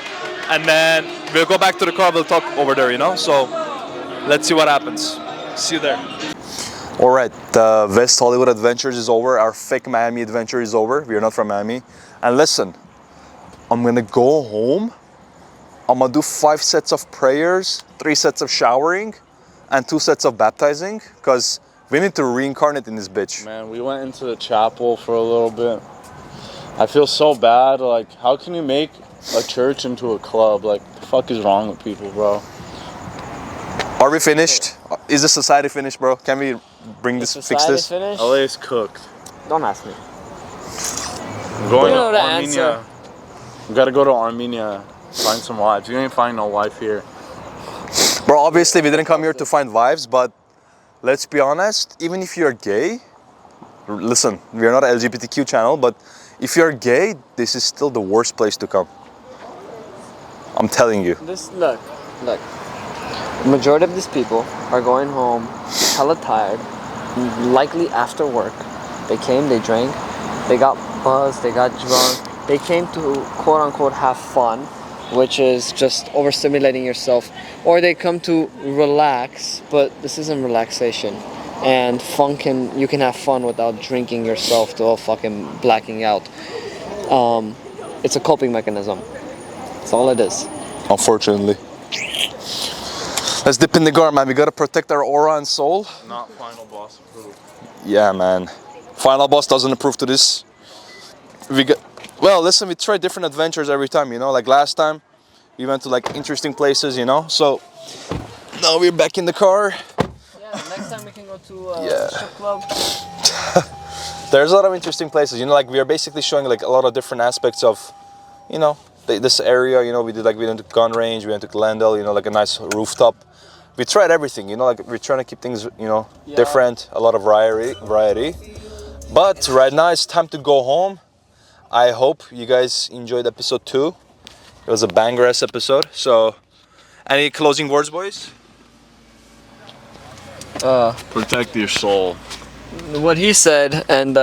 And then we'll go back to the car, we'll talk over there, you know, so let's see what happens. See you there. All right, the West Hollywood adventures is over. Our fake Miami adventure is over. We are not from Miami. And listen, I'm gonna go home. I'm gonna do 5 sets of prayers, 3 sets of showering, and 2 sets of baptizing, because we need to reincarnate in this bitch. Man, we went into the chapel for a little bit. I feel so bad. Like, how can you make a church into a club? Like, the fuck is wrong with people, bro? Are we finished? Is the society finished, bro? Can we bring this, fix this? Finished? LA is cooked. Don't ask me. I'm going You to know the Armenia. answer. We gotta go to Armenia, find some wives. You ain't find no wife here. Bro, obviously we didn't come here to find wives, but let's be honest, even if you're gay, listen, we're not an LGBTQ channel, but if you're gay, this is still the worst place to come. I'm telling you. Look. The majority of these people are going home hella tired, likely after work. They came, they drank, they got buzzed, they got drunk. They came to quote unquote have fun, which is just overstimulating yourself. Or they come to relax, but this isn't relaxation. And you can have fun without drinking yourself to fucking blacking out. It's a coping mechanism. That's all it is. Unfortunately. Let's dip in the gar, man. We gotta protect our aura and soul. Not final boss approved. Yeah, man. Final boss doesn't approve to this. We got. Well, listen, we try different adventures every time, you know. Like last time, we went to like interesting places, you know. So now we're back in the car. Yeah, next time we can go to a strip club. There's a lot of interesting places, you know. Like we are basically showing like a lot of different aspects of, you know, this area. You know, we went to gun range, we went to Glendale, you know, like a nice rooftop. We tried everything, you know. Like we're trying to keep things, you know, different. A lot of variety. But right now it's time to go home. I hope you guys enjoyed episode 2. It was a banger-ass episode. So, any closing words, boys? Protect your soul. What he said, and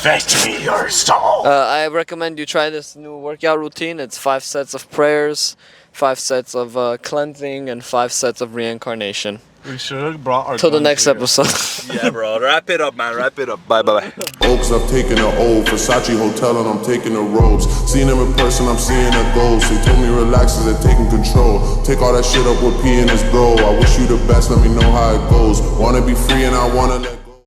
Fetch me your soul. I recommend you try this new workout routine. It's 5 sets of prayers, 5 sets of cleansing, and 5 sets of reincarnation. We should have brought our. Till the next episode. Yeah, bro. Wrap it up, man. Wrap it up. Bye. Oaks, I've taken an old Versace hotel and I'm taking the robes. Seeing them in person, I'm seeing a ghost. They told me relax as they're taking control. Take all that shit up with P and his bro. I wish you the best, let me know how it goes. Wanna be free and I wanna let